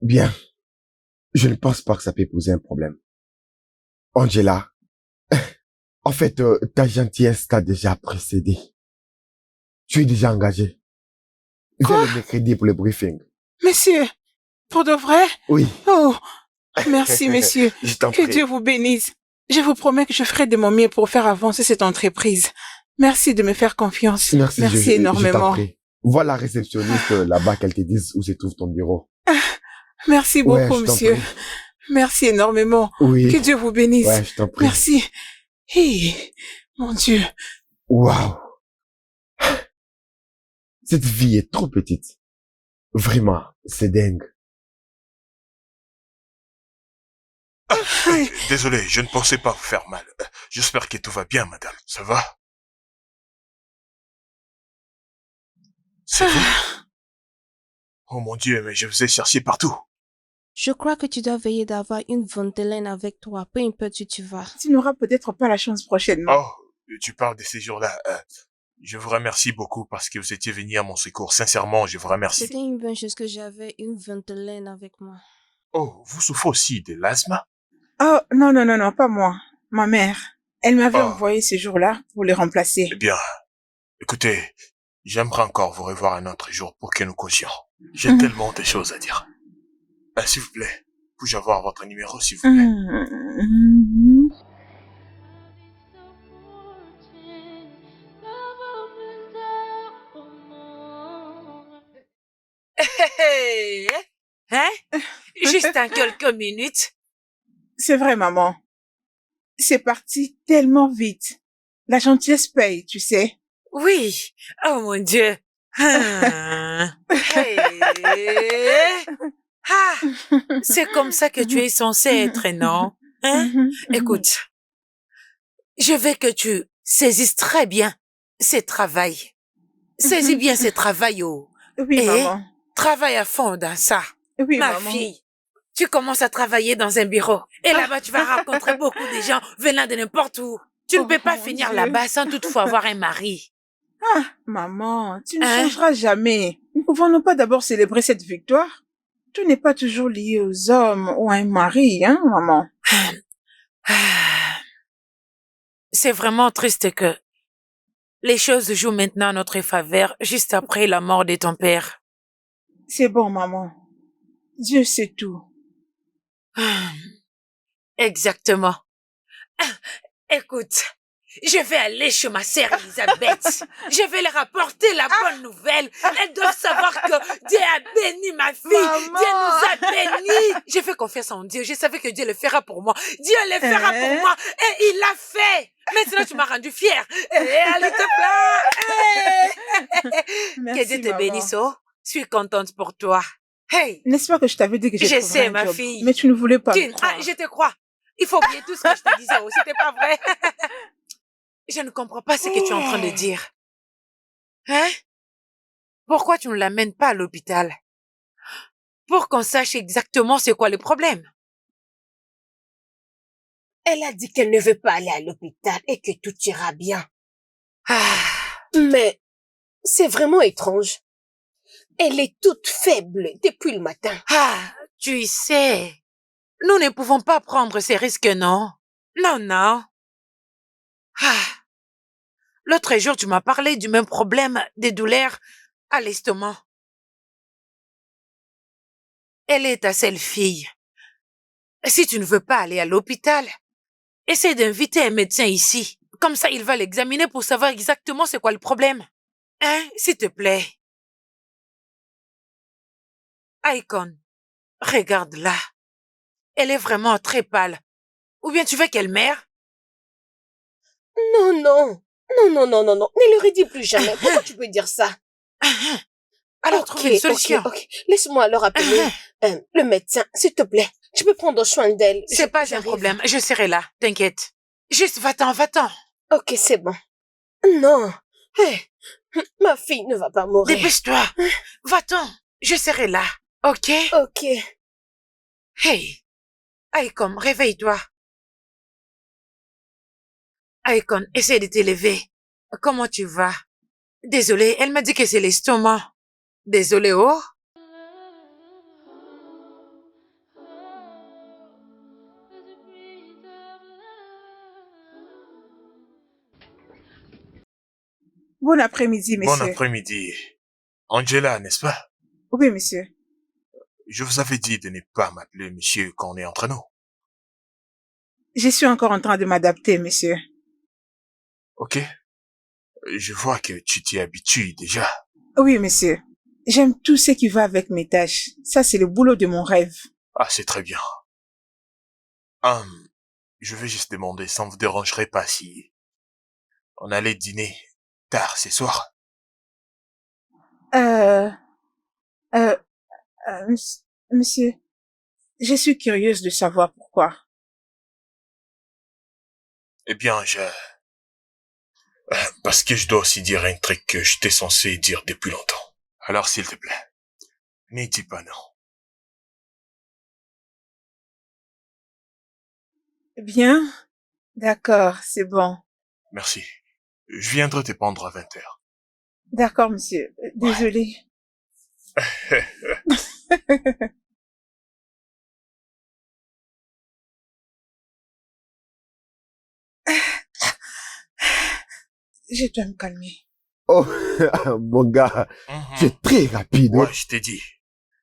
Bien. Je ne pense pas que ça peut poser un problème. Angela, en fait, ta gentillesse t'a déjà précédé. Tu es déjà engagé. Viens le mercredi pour le briefing. Monsieur, pour de vrai? Oui. Oh, merci, monsieur. Je t'en Que prie. Dieu vous bénisse. Je vous promets que je ferai de mon mieux pour faire avancer cette entreprise. Merci de me faire confiance. Merci je énormément. t'en prie. Vois la réceptionniste là-bas qu'elle te dise où se trouve ton bureau. Merci Ouais, beaucoup, je t'en monsieur. prie. Merci énormément. Oui. Que Dieu vous bénisse. Ouais, je t'en prie. Merci. Hey, mon Dieu. Waouh. Cette vie est trop petite. Vraiment, c'est dingue. Désolé, je ne pensais pas vous faire mal. J'espère que tout va bien, madame. Ça va? C'est vous? Oh mon Dieu, mais je vous ai cherché partout. Je crois que tu dois veiller d'avoir une ventolène avec toi, peu importe où tu vas. Tu n'auras peut-être pas la chance prochainement. Oh, tu parles de ces jours-là. Je vous remercie beaucoup parce que vous étiez venu à mon secours. Sincèrement, je vous remercie. C'était une bonne chose que j'avais une ventolène avec moi. Oh, vous souffrez aussi de l'asthme? Oh, non, pas moi. Ma mère. Elle m'avait envoyé ce jour-là pour le remplacer. Eh bien, écoutez, j'aimerais encore vous revoir un autre jour pour que nous causions. J'ai tellement de choses à dire. S'il vous plaît, puis-je avoir votre numéro, s'il vous plaît? Hein? Juste en quelques minutes. C'est vrai, maman. C'est parti tellement vite. La gentillesse paye, tu sais. Oui. Oh mon Dieu. Hey. Ah, c'est comme ça que tu es censé être, non? Hein? Écoute, je veux que tu saisisses très bien ce travail. Saisis bien ce travail, oh. Oui, Et maman. travaille à fond dans ça. Oui, Ma maman. fille, tu commences à travailler dans un bureau. Et là-bas, tu vas rencontrer beaucoup de gens venant de n'importe où. Tu ne peux pas mon finir Dieu. là-bas sans toutefois avoir un mari. Ah, maman, tu ne Hein? changeras jamais. Ne pouvons-nous pas d'abord célébrer cette victoire? Tout n'est pas toujours lié aux hommes ou à un mari, hein, maman? C'est vraiment triste que les choses jouent maintenant à notre faveur juste après la mort de ton père. C'est bon, maman. Dieu sait tout. Exactement. Écoute, je vais aller chez ma sœur Elisabeth. Je vais leur apporter la bonne nouvelle. Elles doivent savoir que Dieu a béni ma fille. Maman. Dieu nous a bénis. Je fais confiance en Dieu. Je savais que Dieu le fera pour moi. Dieu le fera pour moi. Et il l'a fait. Maintenant, tu m'as rendu fière. Et allez te plaît. Merci, Que Dieu te maman. bénisse, oh. Je suis contente pour toi. Hey, N'est-ce pas que je t'avais dit que je j'ai sais, ma fille. Mais tu ne voulais pas me croire. Je te crois. Il faut oublier tout ce que je te disais. Oh, c'était pas vrai. Je ne comprends pas ce que tu es en train de dire. Hein? Pourquoi tu ne l'amènes pas à l'hôpital? Pour qu'on sache exactement c'est quoi le problème. Elle a dit qu'elle ne veut pas aller à l'hôpital et que tout ira bien. Mais c'est vraiment étrange. Elle est toute faible depuis le matin. Tu sais, nous ne pouvons pas prendre ces risques, non? Non. L'autre jour, tu m'as parlé du même problème des douleurs à l'estomac. Elle est ta seule fille. Si tu ne veux pas aller à l'hôpital, essaie d'inviter un médecin ici. Comme ça, il va l'examiner pour savoir exactement c'est quoi le problème. Hein, s'il te plaît. Icon, regarde-la. Elle est vraiment très pâle. Ou bien tu veux qu'elle meure? Non. Ne le redis plus jamais. Pourquoi tu peux dire ça? Alors, trouve une solution. Ok. Laisse-moi alors appeler le médecin, s'il te plaît. Tu peux prendre soin d'elle. C'est pas un problème. Je serai là. T'inquiète. Juste va-t'en. Ok, c'est bon. Non. Hey, ma fille ne va pas mourir. Dépêche-toi. Va-t'en. Je serai là. Ok? Ok. Hey. Icon, réveille-toi. Icon, essaie de t'élever. Comment tu vas? Désolée, elle m'a dit que c'est l'estomac. Désolée, oh. Bon après-midi, monsieur. Bon après-midi. Angela, n'est-ce pas? Oui, monsieur. Je vous avais dit de ne pas m'appeler monsieur quand on est entre nous. Je suis encore en train de m'adapter, monsieur. Ok? Je vois que tu t'y habitues déjà. Oui, monsieur. J'aime tout ce qui va avec mes tâches. Ça, c'est le boulot de mon rêve. Ah, c'est très bien. Je vais juste demander, ça ne vous dérangerait pas si on allait dîner tard ce soir? Monsieur, je suis curieuse de savoir pourquoi. Eh bien, parce que je dois aussi dire un truc que j'étais censé dire depuis longtemps. Alors, s'il te plaît, n'y dis pas non. Bien. D'accord, c'est bon. Merci. Je viendrai te prendre à 20h. D'accord, monsieur. Désolé. Je dois me calmer. Oh, mon gars, tu es très rapide. Ouais, je t'ai dit.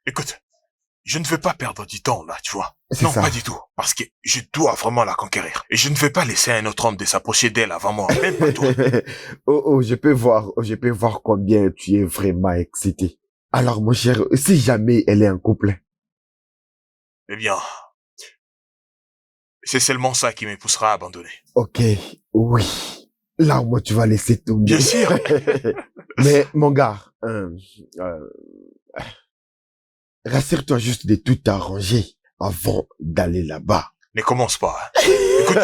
Écoute, je ne veux pas perdre du temps, là, tu vois. Non, ça. pas du tout. Parce que je dois vraiment la conquérir. Et je ne vais pas laisser un autre homme de s'approcher d'elle avant moi. Même pas toi. je peux voir combien tu es vraiment excité. Alors, mon cher, si jamais elle est en couple. Eh bien, c'est seulement ça qui me poussera à abandonner. Ok, oui. Là, au moins, tu vas laisser tomber. Bien sûr. Mais, mon gars, rassure-toi juste de tout arranger avant d'aller là-bas. Ne commence pas. Hein. Écoute,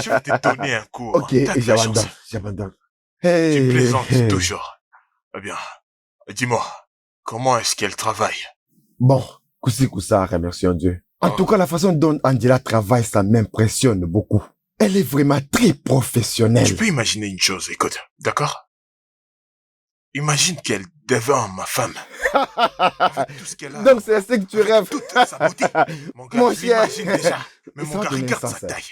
je vais te donner un cours. Ok, j'abandonne. Hey. Tu plaisantes toujours. Eh bien, dis-moi, comment est-ce qu'elle travaille? Bon, Koussa, remercions Dieu. En tout cas, la façon dont Angela travaille, ça m'impressionne beaucoup. Elle est vraiment très professionnelle. Tu peux imaginer une chose, écoute, d'accord? Imagine qu'elle devient ma femme. Avec tout ce qu'elle a. Donc c'est ce que tu rêves. Toute sa beauté. Mon gars, Mon je cher. l'imagine déjà. Mais mon gars, regarde sa taille.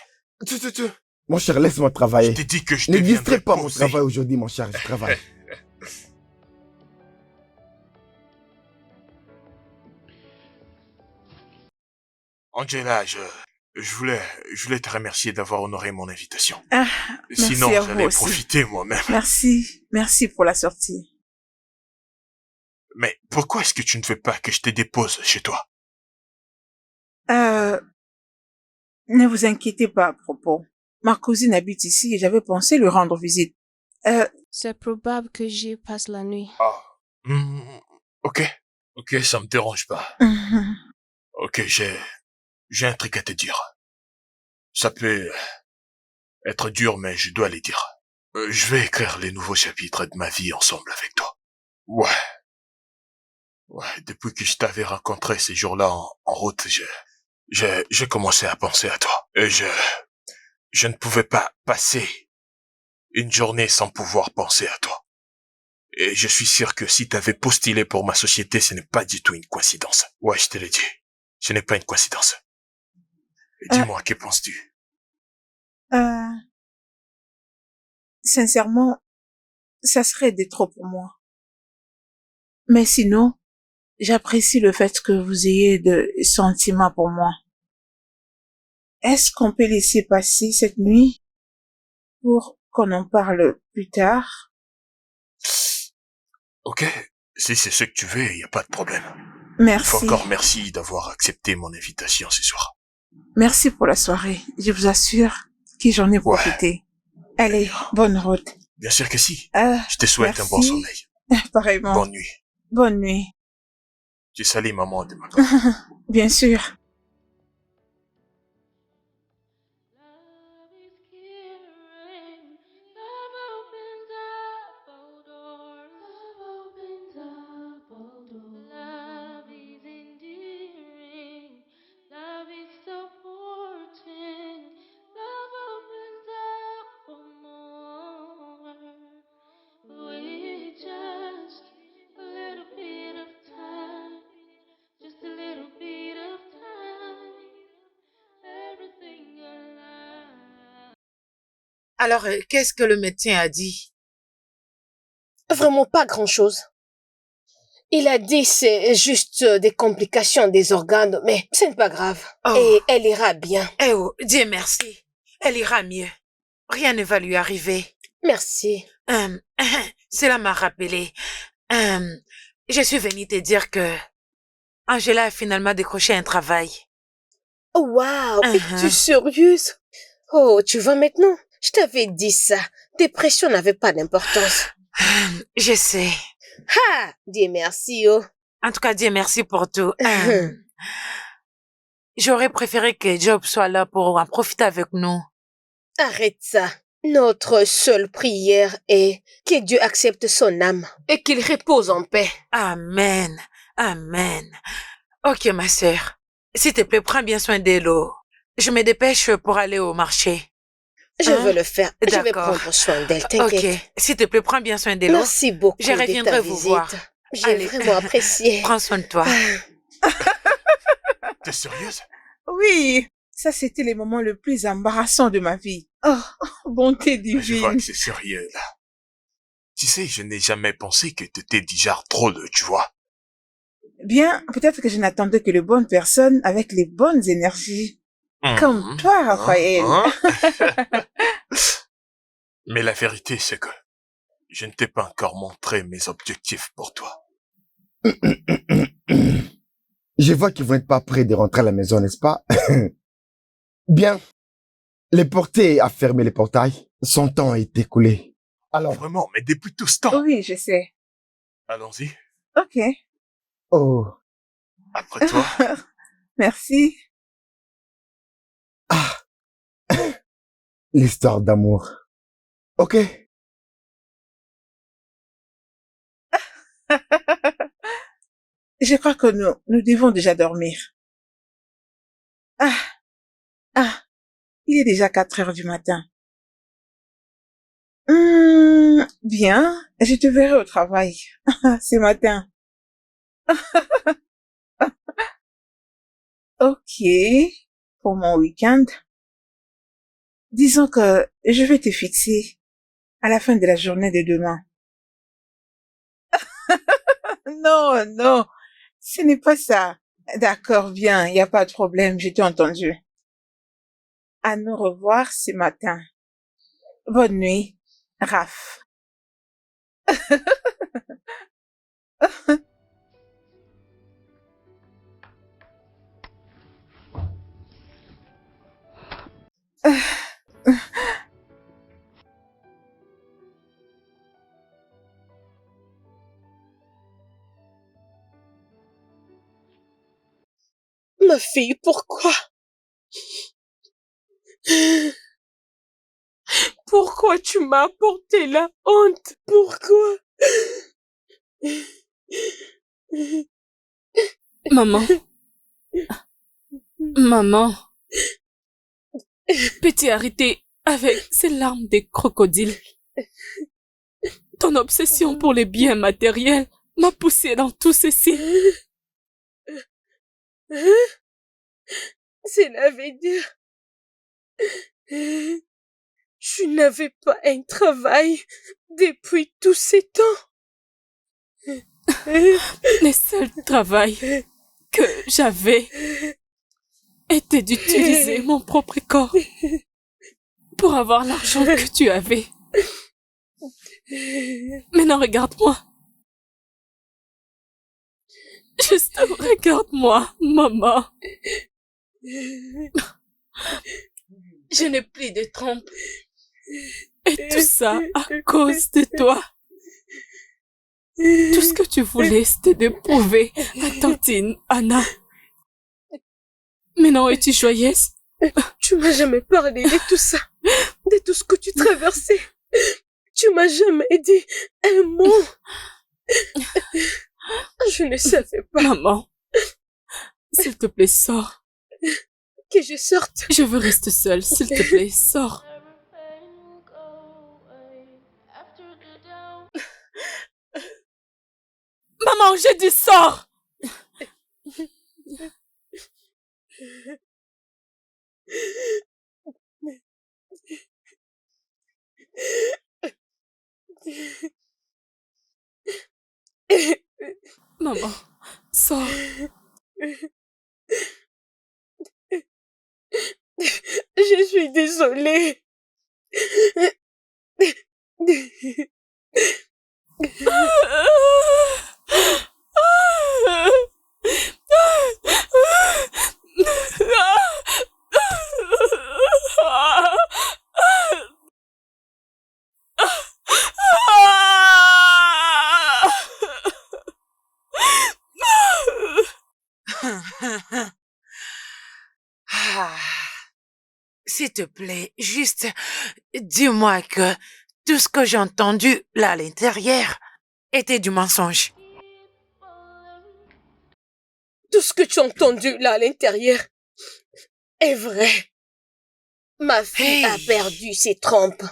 Mon cher, laisse-moi travailler. Je t'ai dit que je Ne deviendrais distrais pas mon posé. travail aujourd'hui, mon cher, je travaille. Angela, je voulais te remercier d'avoir honoré mon invitation. Ah, merci Sinon, à vous j'allais aussi. profiter moi-même. Merci pour la sortie. Mais pourquoi est-ce que tu ne veux pas que je te dépose chez toi? Ne vous inquiétez pas à propos. Ma cousine habite ici et j'avais pensé lui rendre visite. C'est probable que j'y passe la nuit. Ok, ça me dérange pas. Ok, j'ai un truc à te dire. Ça peut être dur, mais je dois les dire. Je vais écrire les nouveaux chapitres de ma vie ensemble avec toi. Ouais, depuis que je t'avais rencontré ces jours-là en route, j'ai commencé à penser à toi. Et je ne pouvais pas passer une journée sans pouvoir penser à toi. Et je suis sûr que si t'avais postulé pour ma société, ce n'est pas du tout une coïncidence. Ouais, je te l'ai dit. Ce n'est pas une coïncidence. Et dis-moi, que penses-tu? Sincèrement, ça serait de trop pour moi. Mais sinon, j'apprécie le fait que vous ayez de sentiments pour moi. Est-ce qu'on peut laisser passer cette nuit pour qu'on en parle plus tard? Ok, si c'est ce que tu veux, il n'y a pas de problème. Merci. Encore merci d'avoir accepté mon invitation ce soir. Merci pour la soirée. Je vous assure que j'en ai profité. Allez, bonne route. Bien sûr que si. Je te souhaite un bon sommeil. Pareillement. Bonne nuit. Bonne nuit. Tu salis maman de ma part. Bien sûr. Alors, qu'est-ce que le médecin a dit? Vraiment pas grand-chose. Il a dit c'est juste des complications des organes, mais ce n'est pas grave. Oh. Et elle ira bien. Eh oh, Dieu merci. Elle ira mieux. Rien ne va lui arriver. Merci. Cela m'a rappelé. Je suis venue te dire que Angela a finalement décroché un travail. Oh, waouh, es-tu sérieuse? Oh, tu vois maintenant? Je t'avais dit ça. Dépression n'avait pas d'importance. Je sais. Ah, Dieu merci, oh. En tout cas, Dieu merci pour tout. J'aurais préféré que Job soit là pour en profiter avec nous. Arrête ça. Notre seule prière est que Dieu accepte son âme et qu'il repose en paix. Amen. Amen. Ok, ma sœur. S'il te plaît, prends bien soin d'Elo. Je me dépêche pour aller au marché. Je veux le faire. Je vais D'accord. prendre soin d'elle, t'inquiète. Ok. S'il te plaît, prends bien soin d'Elo. Merci beaucoup Je de reviendrai ta vous visite. voir. J'ai Allez. vraiment apprécié. Prends soin de toi. T'es sérieuse? Oui, ça c'était les moments les plus embarrassants de ma vie. Oh, bonté Je vois divine. que c'est sérieux, là. Tu sais, je n'ai jamais pensé que t'étais du genre drôle, tu vois. Bien, peut-être que je n'attendais que les bonnes personnes avec les bonnes énergies. Comme toi, Raphaël. Mais la vérité, c'est que je ne t'ai pas encore montré mes objectifs pour toi. Je vois qu'ils vont être pas prêts de rentrer à la maison, n'est-ce pas? Bien. Les portiers a fermé les portails. Son temps est écoulé. Alors... Vraiment, mais depuis tout ce temps. Oui, je sais. Allons-y. Ok. Oh. Après toi. Merci. Ah. L'histoire d'amour. Ok. Je crois que nous devons déjà dormir. Ah, il est déjà 4 heures du matin. Bien, je te verrai au travail ce matin. Ok, pour mon week-end. Disons que je vais te fixer à la fin de la journée de demain. Non, non, ce n'est pas ça. D'accord, bien, il n'y a pas de problème, je t'ai entendu. À nous revoir ce matin. Bonne nuit, Raph. Ma fille, pourquoi? Pourquoi tu m'as apporté la honte? Pourquoi? Maman. Maman. Peux-tu arrêter avec ces larmes des crocodiles? Ton obsession pour les biens matériels m'a poussé dans tout ceci. Cela veut dire... Tu n'avais pas un travail depuis tous ces temps. Le seul travail que j'avais était d'utiliser mon propre corps pour avoir l'argent que tu avais. Maintenant, regarde-moi. Juste regarde-moi, maman. Je n'ai plus de trompe. Et tout ça à cause de toi. Tout ce que tu voulais, c'était de prouver à tantine Anna. Maintenant, es-tu joyeuse? Tu m'as jamais parlé de tout ça, de tout ce que tu traversais. Tu m'as jamais dit un mot. Je ne savais pas. Maman, s'il te plaît, sors. Que je sorte. Je veux rester seule, s'il te plaît, sors. Maman, j'ai dit sors. Maman, sors. Je suis désolée. S'il te plaît, juste dis-moi que tout ce que j'ai entendu là à l'intérieur était du mensonge. Tout ce que tu as entendu là à l'intérieur est vrai. Ma fille a perdu ses trompes.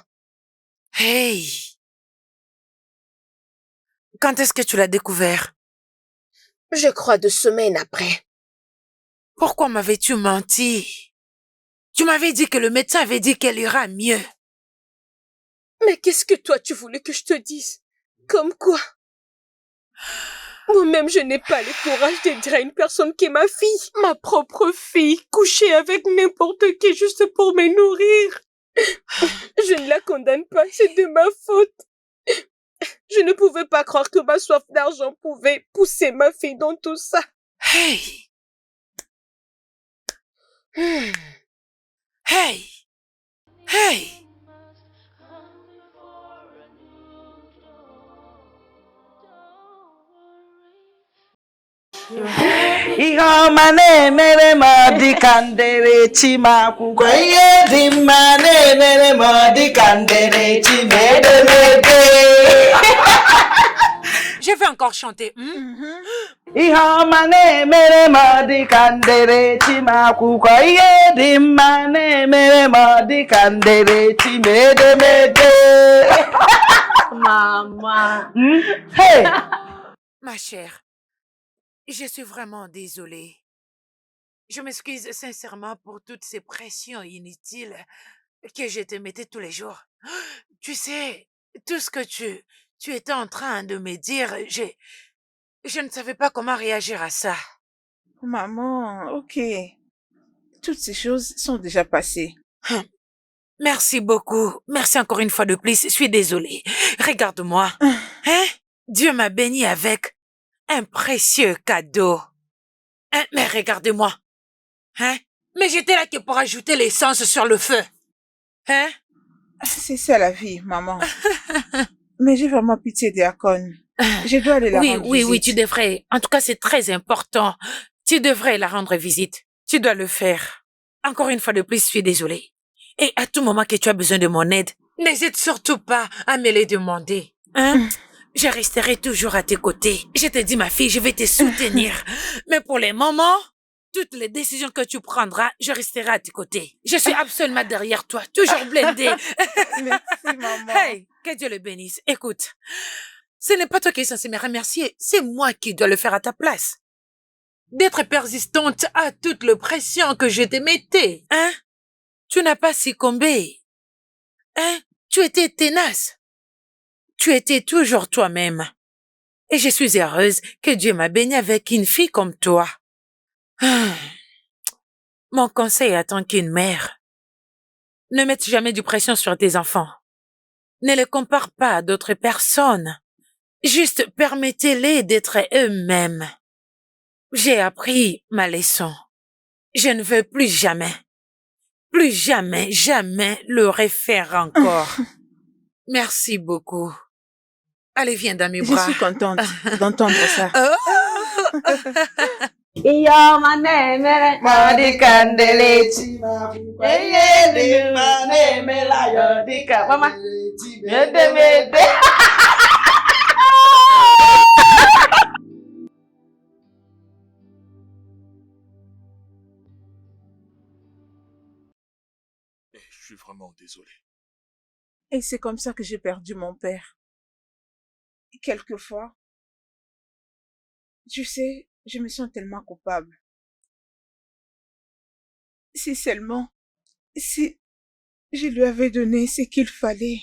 Hey! Quand est-ce que tu l'as découvert? Je crois 2 semaines après. Pourquoi m'avais-tu menti? Tu m'avais dit que le médecin avait dit qu'elle ira mieux. Mais qu'est-ce que toi tu voulais que je te dise? Comme quoi? Moi-même, je n'ai pas le courage de dire à une personne qui est ma fille, ma propre fille, coucher avec n'importe qui juste pour me nourrir. Je ne la condamne pas, c'est de ma faute. Je ne pouvais pas croire que ma soif d'argent pouvait pousser ma fille dans tout ça. Hey! Hey! Hey! Ihomane mere madi kandere chima kukoye dimane mere madi kandere chimede mede. Je vais encore chanter. Ihomane mere madi kandere chima kukoye dimane mere madi kandere chimede mede. Maman. Hey. Ma chère, je suis vraiment désolée. Je m'excuse sincèrement pour toutes ces pressions inutiles que je te mettais tous les jours. Tu sais, tout ce que tu étais en train de me dire, je ne savais pas comment réagir à ça. Maman, ok. Toutes ces choses sont déjà passées. Merci beaucoup. Merci encore une fois de plus. Je suis désolée. Regarde-moi. Hein? Dieu m'a béni avec un précieux cadeau. Hein? Mais regardez-moi. Hein? Mais j'étais là que pour ajouter l'essence sur le feu. Hein? C'est ça la vie, maman. Mais j'ai vraiment pitié d'Akon. Je dois aller la rendre visite. Oui, tu devrais. En tout cas, c'est très important. Tu devrais la rendre visite. Tu dois le faire. Encore une fois de plus, je suis désolée. Et à tout moment que tu as besoin de mon aide, n'hésite surtout pas à me les demander. Hein? Je resterai toujours à tes côtés. Je te dis, ma fille, je vais te soutenir. Mais pour les moments, toutes les décisions que tu prendras, je resterai à tes côtés. Je suis absolument derrière toi, toujours blindée. Merci, maman. Hey, que Dieu le bénisse. Écoute, ce n'est pas toi qui es censé me remercier, c'est moi qui dois le faire à ta place. D'être persistante à toute la pression que je te mettais, hein? Tu n'as pas succombé. Hein? Tu étais ténace. Tu étais toujours toi-même. Et je suis heureuse que Dieu m'a bénie avec une fille comme toi. Mon conseil en tant qu'une mère, ne mette jamais de pression sur tes enfants. Ne les compare pas à d'autres personnes. Juste permettez-les d'être eux-mêmes. J'ai appris ma leçon. Je ne veux plus jamais le refaire encore. Merci beaucoup. Allez, viens dans mes bras. Je suis contente d'entendre ça. Iyo mane mere madi kandele chima kukoye dimane mela yodika. Mama, mede mede. Je suis vraiment désolé. Et c'est comme ça que j'ai perdu mon père. Quelquefois, tu sais, je me sens tellement coupable. Si seulement, si je lui avais donné ce qu'il fallait,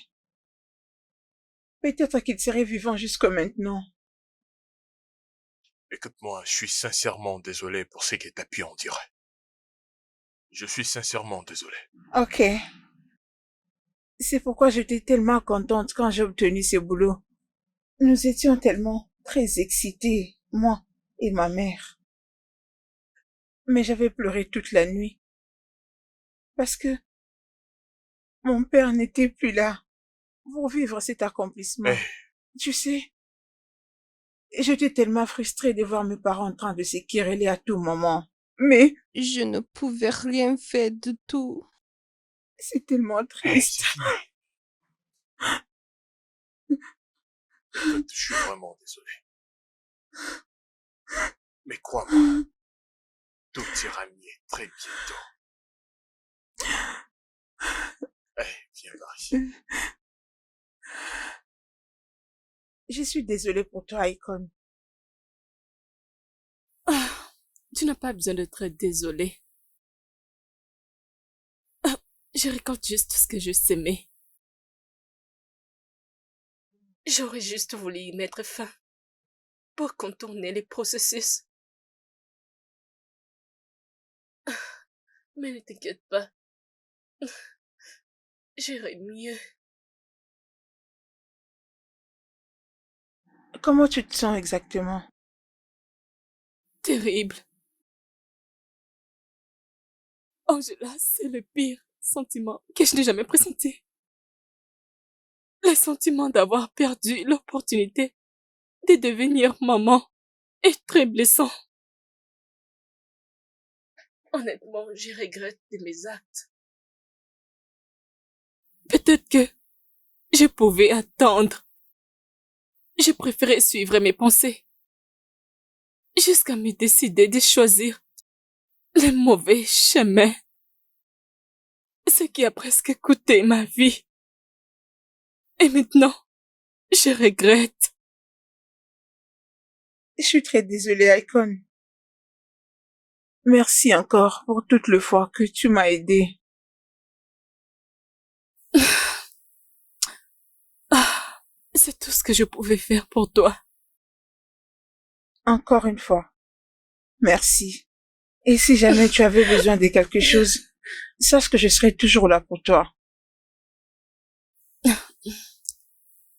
peut-être qu'il serait vivant jusqu'à maintenant. Écoute-moi, je suis sincèrement désolé pour ce que t'as pu en dire. Je suis sincèrement désolé. Ok. C'est pourquoi j'étais tellement contente quand j'ai obtenu ce boulot. Nous étions tellement très excités, moi et ma mère. Mais j'avais pleuré toute la nuit. Parce que mon père n'était plus là pour vivre cet accomplissement. Tu sais, j'étais tellement frustrée de voir mes parents en train de se quereller à tout moment. Mais je ne pouvais rien faire du tout. C'est tellement triste. Je suis vraiment désolé. Mais crois-moi, tout ira mieux très bientôt. Viens par ici. Je suis désolée pour toi, Icon. Tu n'as pas besoin d'être désolée. Je récolte juste ce que je semais. J'aurais juste voulu y mettre fin pour contourner les processus. Mais ne t'inquiète pas. J'irai mieux. Comment tu te sens exactement? Terrible. Angela, c'est le pire. sentiment que je n'ai jamais pressenti. Le sentiment d'avoir perdu l'opportunité de devenir maman est très blessant. Honnêtement, je regrette de mes actes. Peut-être que je pouvais attendre. Je préférais suivre mes pensées jusqu'à me décider de choisir le mauvais chemin. Ce qui a presque coûté ma vie. Et maintenant, je regrette. Je suis très désolée, Icon. Merci encore pour toutes les fois que tu m'as aidé. C'est tout ce que je pouvais faire pour toi. Encore une fois, merci. Et si jamais tu avais besoin de quelque chose, sache que je serai toujours là pour toi.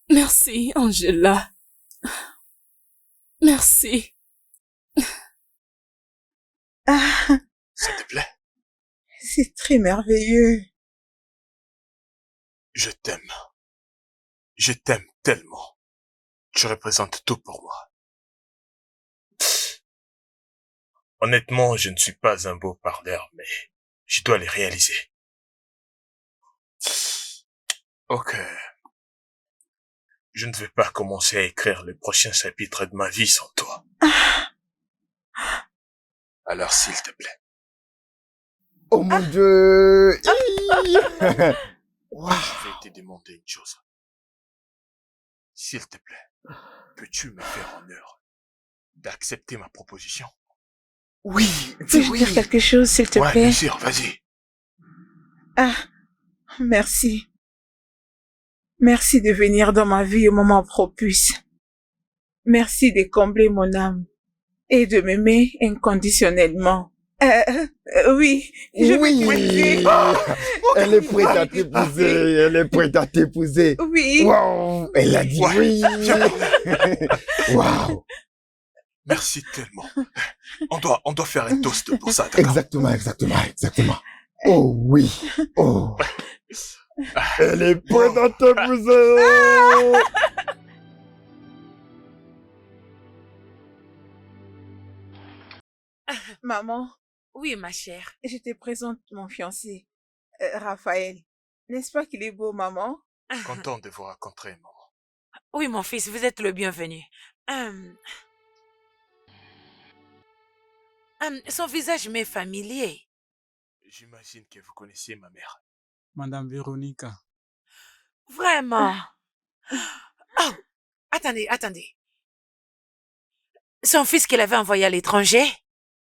Merci, Angela. Merci. Ah, S'il te plaît, c'est très merveilleux. je t'aime. Je t'aime tellement. Tu représentes tout pour moi. Honnêtement, je ne suis pas un beau parleur, mais je dois les réaliser. Ok. Je ne vais pas commencer à écrire le prochain chapitre de ma vie sans toi. Alors, s'il te plaît. Oh mon Dieu. Je vais te demander une chose. S'il te plaît, peux-tu me faire honneur d'accepter ma proposition? Oui, Peux-je dire quelque chose, s'il te Ouais, plaît? bien sûr, vas-y. Ah, merci. Merci de venir dans ma vie au moment propice. Merci de combler mon âme et de m'aimer inconditionnellement. Oui, je vais t'épouser. Elle est prête à t'épouser, elle est prête à t'épouser. Oui. Wow, elle a dit oui. Wow. Merci tellement. On doit faire un toast pour ça, d'accord? Exactement. Oh oui. Oh. Elle est prête à t'épouser. Maman. Oui, ma chère. Je te présente mon fiancé, Raphaël. N'est-ce pas qu'il est beau, maman? Content de vous rencontrer, maman. Oui, mon fils, vous êtes le bienvenu. Son visage m'est familier. J'imagine que vous connaissiez ma mère. Madame Véronica. Vraiment. Oh, attendez. Son fils qu'il avait envoyé à l'étranger?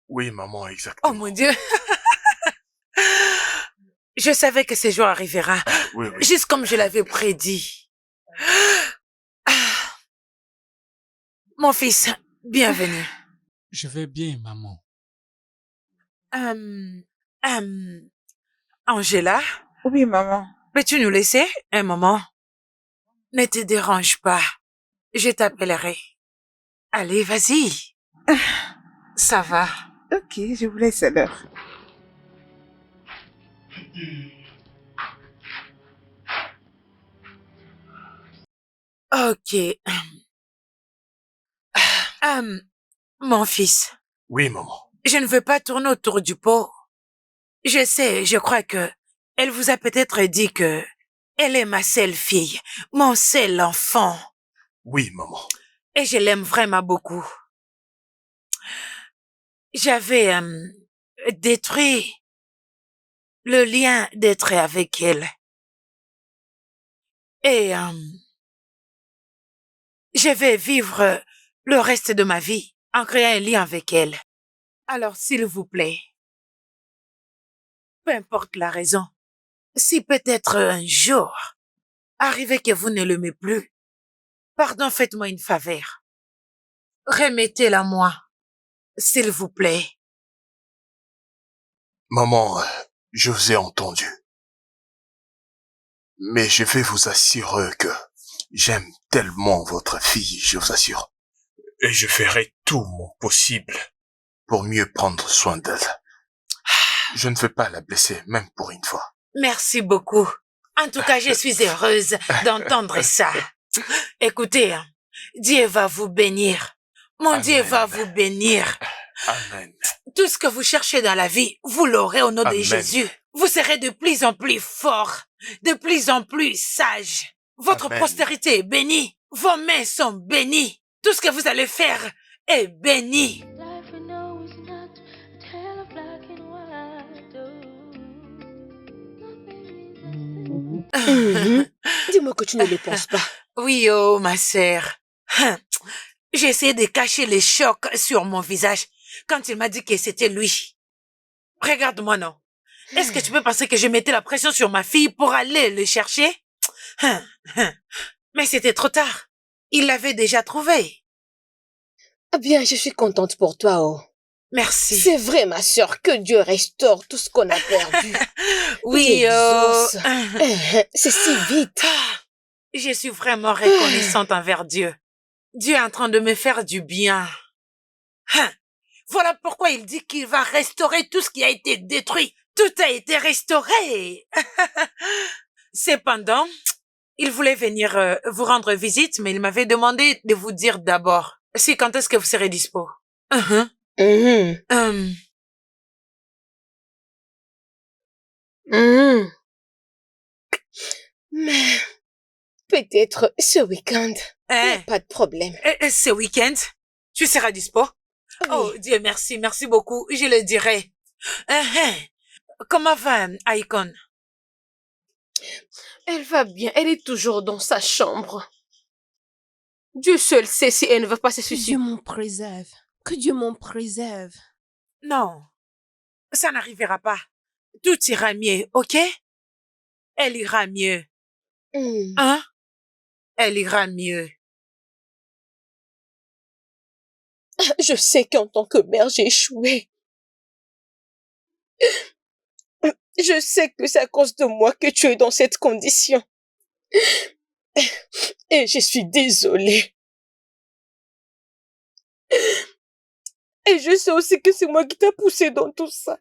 Oui, maman, exactement. Oh mon Dieu. Je savais que ce jour arrivera. Oui. Juste comme je l'avais prédit. Mon fils, bienvenue. Je vais bien, maman. Angela? Oui, maman. Peux-tu nous laisser un moment? Ne te dérange pas. Je t'appellerai. Allez, vas-y. Ça va. Ok, je vous laisse alors. Ok. Mon fils. Oui, maman. Je ne veux pas tourner autour du pot. Je sais, je crois que elle vous a peut-être dit que elle est ma seule fille, mon seul enfant. Oui, maman. Et je l'aime vraiment beaucoup. J'avais détruit le lien d'être avec elle. Et je vais vivre le reste de ma vie en créant un lien avec elle. Alors, s'il vous plaît, peu importe la raison, si peut-être un jour, arrivé que vous ne l'aimez plus, pardon, faites-moi une faveur. Remettez-la moi, s'il vous plaît. Maman, je vous ai entendu. Mais je vais vous assurer que j'aime tellement votre fille, je vous assure. Et je ferai tout mon possible pour mieux prendre soin d'elle. Je ne veux pas la blesser, même pour une fois. Merci beaucoup. En tout cas, je suis heureuse d'entendre ça. Écoutez, hein, Dieu va vous bénir. Mon Dieu Amen. va vous bénir. Amen. Tout ce que vous cherchez dans la vie, vous l'aurez au nom de Amen. Jésus. Vous serez de plus en plus fort, de plus en plus sage. Votre Amen. postérité est bénie. Vos mains sont bénies. Tout ce que vous allez faire est béni. Life we know is not a tale of black and white. Dis-moi que tu ne le penses pas. Oui, oh, ma sœur. J'ai essayé de cacher les chocs sur mon visage quand il m'a dit que c'était lui. Regarde-moi, non. Est-ce que tu peux penser que je mettais la pression sur ma fille pour aller le chercher? Mais c'était trop tard. Il l'avait déjà trouvé. Ah bien, je suis contente pour toi, oh. Merci. C'est vrai, ma sœur, que Dieu restaure tout ce qu'on a perdu. Oui, Dieu oh. exauce. C'est si vite. Je suis vraiment reconnaissante envers Dieu. Dieu est en train de me faire du bien. Voilà pourquoi il dit qu'il va restaurer tout ce qui a été détruit. Tout a été restauré. Cependant, il voulait venir vous rendre visite, mais il m'avait demandé de vous dire d'abord si quand est-ce que vous serez dispo. Mais peut-être ce week-end. Pas de problème. Ce week-end, tu seras dispo? Oui. Oh, Dieu merci, merci beaucoup, je le dirai. Comment va Icon? Elle va bien, elle est toujours dans sa chambre. Dieu seul sait si elle ne va pas se Que suicider. Dieu m'en préserve. Que Dieu m'en préserve. Non, ça n'arrivera pas. Tout ira mieux, ok? Elle ira mieux. Hein? Elle ira mieux. Je sais qu'en tant que mère, j'ai échoué. Je sais que c'est à cause de moi que tu es dans cette condition. Et je suis désolée. Et je sais aussi que c'est moi qui t'ai poussé dans tout ça.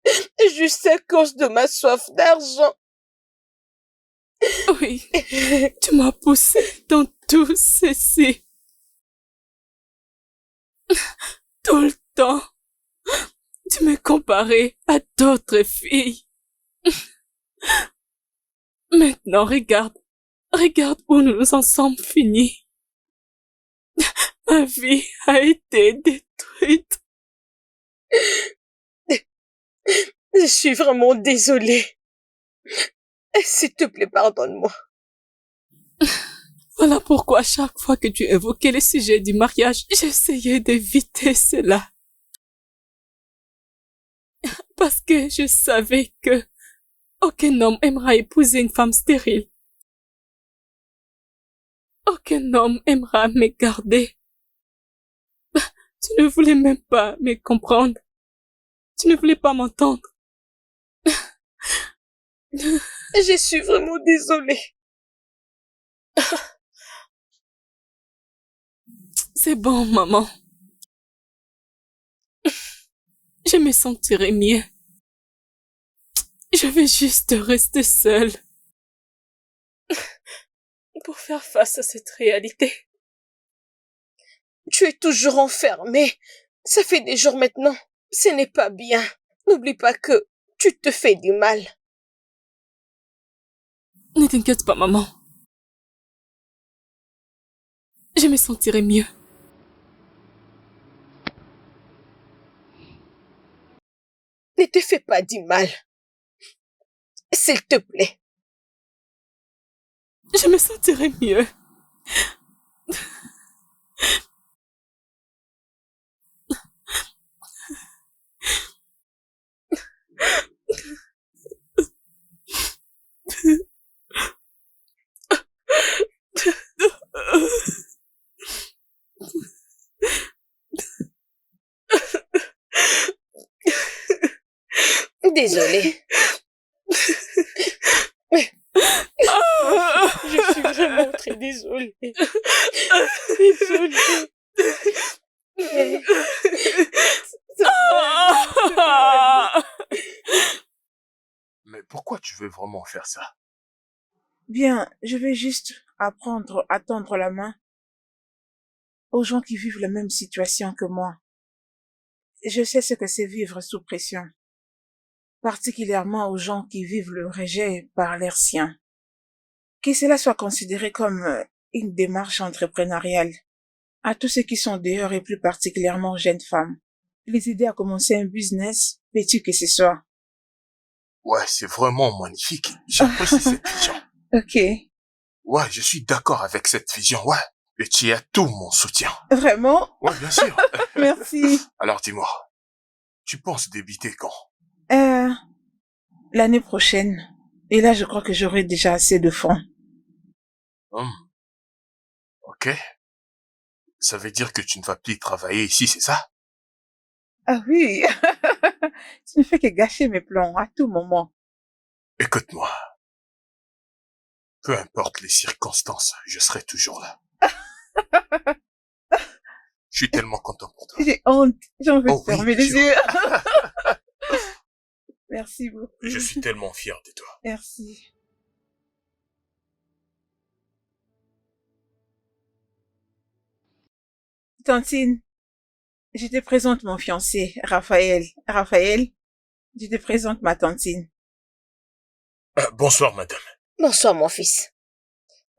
Et je sais à cause de ma soif d'argent. Oui, tu m'as poussé dans tout ceci. Tout le temps, tu me comparais à d'autres filles. Maintenant, regarde où nous nous en sommes finis. Ma vie a été détruite. Je suis vraiment désolée. S'il te plaît, pardonne-moi. Voilà pourquoi chaque fois que tu évoquais le sujet du mariage, j'essayais d'éviter cela. Parce que je savais que aucun homme aimera épouser une femme stérile. Aucun homme aimera me garder. Tu ne voulais même pas me comprendre. Tu ne voulais pas m'entendre. Je suis vraiment désolée. C'est bon, maman. Je me sentirai mieux. Je vais juste rester seule. Pour faire face à cette réalité. Tu es toujours enfermée. Ça fait des jours maintenant. Ce n'est pas bien. N'oublie pas que tu te fais du mal. Ne t'inquiète pas, maman. Je me sentirai mieux. Ne te fais pas du mal. S'il te plaît. Je me sentirai mieux. Désolée. Je suis vraiment très désolée. Désolée. Mais pourquoi tu veux vraiment faire ça. Bien, je vais juste apprendre à tendre la main aux gens qui vivent la même situation que moi. Je sais ce que c'est vivre sous pression, particulièrement aux gens qui vivent le rejet par l'air sien. Que cela soit considéré comme une démarche entrepreneuriale, à tous ceux qui sont dehors et plus particulièrement aux jeunes femmes, les aider à commencer un business, petit que ce soit. Ouais, c'est vraiment magnifique. J'apprécie cette vision. Ok. Ouais, je suis d'accord avec cette vision, ouais. Et tu as tout mon soutien. Vraiment? Ouais, bien sûr. Merci. Alors dis-moi, tu penses débiter quand? L'année prochaine. Et là, je crois que j'aurai déjà assez de fonds. Ok. Ça veut dire que tu ne vas plus travailler ici, c'est ça? Ah oui. Tu ne fais que gâcher mes plans à tout moment. Écoute-moi. Peu importe les circonstances, je serai toujours là. Je suis tellement content pour toi. J'ai honte. J'ai envie de Oh fermer oui, les yeux. Merci beaucoup. Je suis tellement fier de toi. Merci. Tantine, je te présente mon fiancé, Raphaël. Raphaël, je te présente ma tantine. Bonsoir, madame. Bonsoir, mon fils.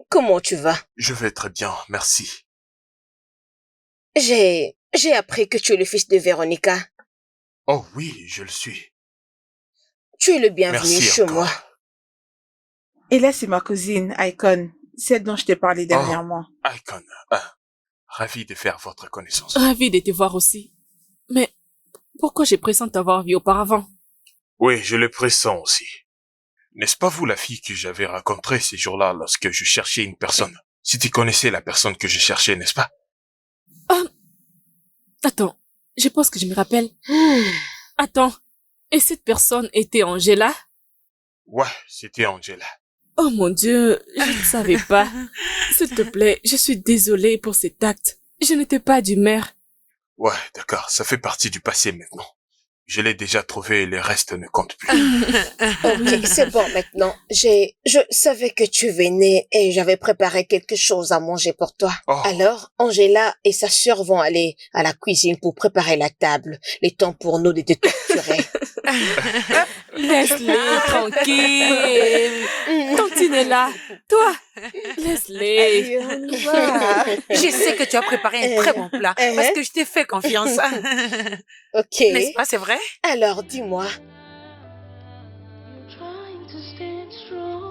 Comment tu vas? Je vais très bien, merci. J'ai appris que tu es le fils de Véronica. Oh oui, je le suis. Tu es le bienvenu Merci chez encore. moi. Et là, c'est ma cousine, Icon, celle dont je t'ai parlé dernièrement. Icon, ravi de faire votre connaissance. Ravi de te voir aussi. Mais pourquoi j'ai pressenti t'avoir vu auparavant? Oui, je le pressens aussi. N'est-ce pas vous la fille que j'avais rencontrée ces jours-là lorsque je cherchais une personne? Si tu connaissais la personne que je cherchais, n'est-ce pas? Attends, je pense que je me rappelle. Attends, et cette personne était Angela? Ouais, c'était Angela. Oh mon Dieu, je ne savais pas. S'il te plaît, je suis désolée pour cet acte. Je n'étais pas d'humeur. Ouais, d'accord, ça fait partie du passé maintenant. Je l'ai déjà trouvé et le reste ne compte plus. Ok, c'est bon maintenant. Je savais que tu venais et j'avais préparé quelque chose à manger pour toi. Oh. Alors, Angela et sa sœur vont aller à la cuisine pour préparer la table. Le temps pour nous de te torturer. Laisse-les tranquille. Tantine est là. Toi, laisse-les. Je sais que tu as préparé un très bon plat parce que je t'ai fait confiance. Ok. N'est-ce pas, c'est vrai? Alors, dis-moi. Trying to stand strong.